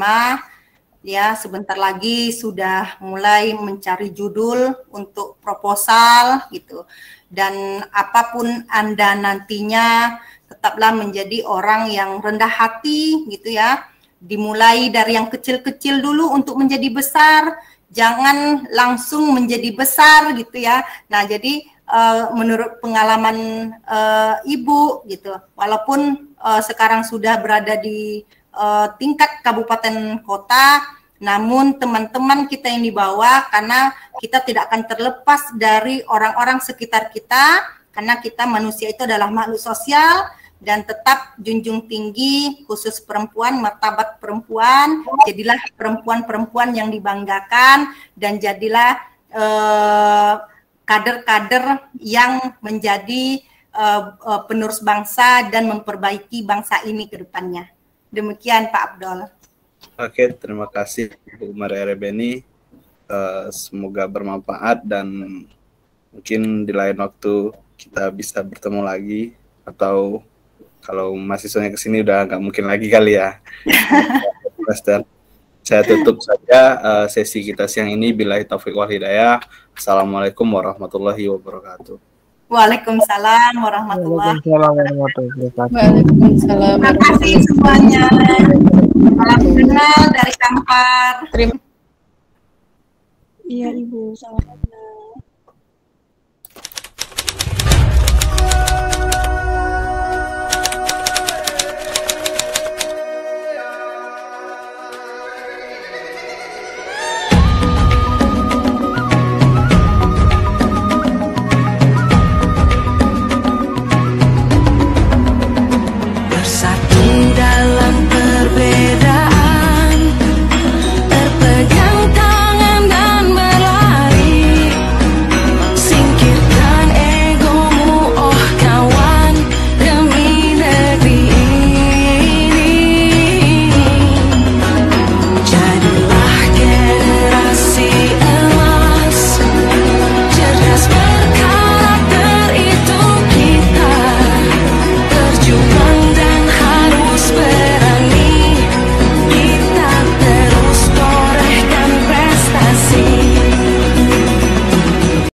ya, sebentar lagi sudah mulai mencari judul untuk proposal gitu. Dan apapun Anda nantinya tetaplah menjadi orang yang rendah hati gitu ya. Dimulai dari yang kecil-kecil dulu untuk menjadi besar, jangan langsung menjadi besar gitu ya. Nah, jadi menurut pengalaman Ibu gitu, walaupun sekarang sudah berada di tingkat kabupaten kota, namun teman-teman kita yang di bawah, karena kita tidak akan terlepas dari orang-orang sekitar kita, karena kita manusia itu adalah makhluk sosial, dan tetap junjung tinggi khusus perempuan, martabat perempuan, jadilah perempuan-perempuan yang dibanggakan, dan jadilah kader-kader yang menjadi penerus bangsa dan memperbaiki bangsa ini ke depannya. Demikian Pak Abdul. Oke, terima kasih Bu Maria Rebeni. Semoga bermanfaat dan mungkin di lain waktu kita bisa bertemu lagi, atau kalau mahasiswanya ke sini udah nggak mungkin lagi kali ya. Saya tutup saja sesi kita siang ini. Billahi taufiq wal hidayah. Assalamualaikum warahmatullahi wabarakatuh. Waalaikumsalam warahmatullahi wabarakatuh. Waalaikumsalam. Terima kasih semuanya. Salam kenal dari Kampar. Iya Ibu, salam kenal.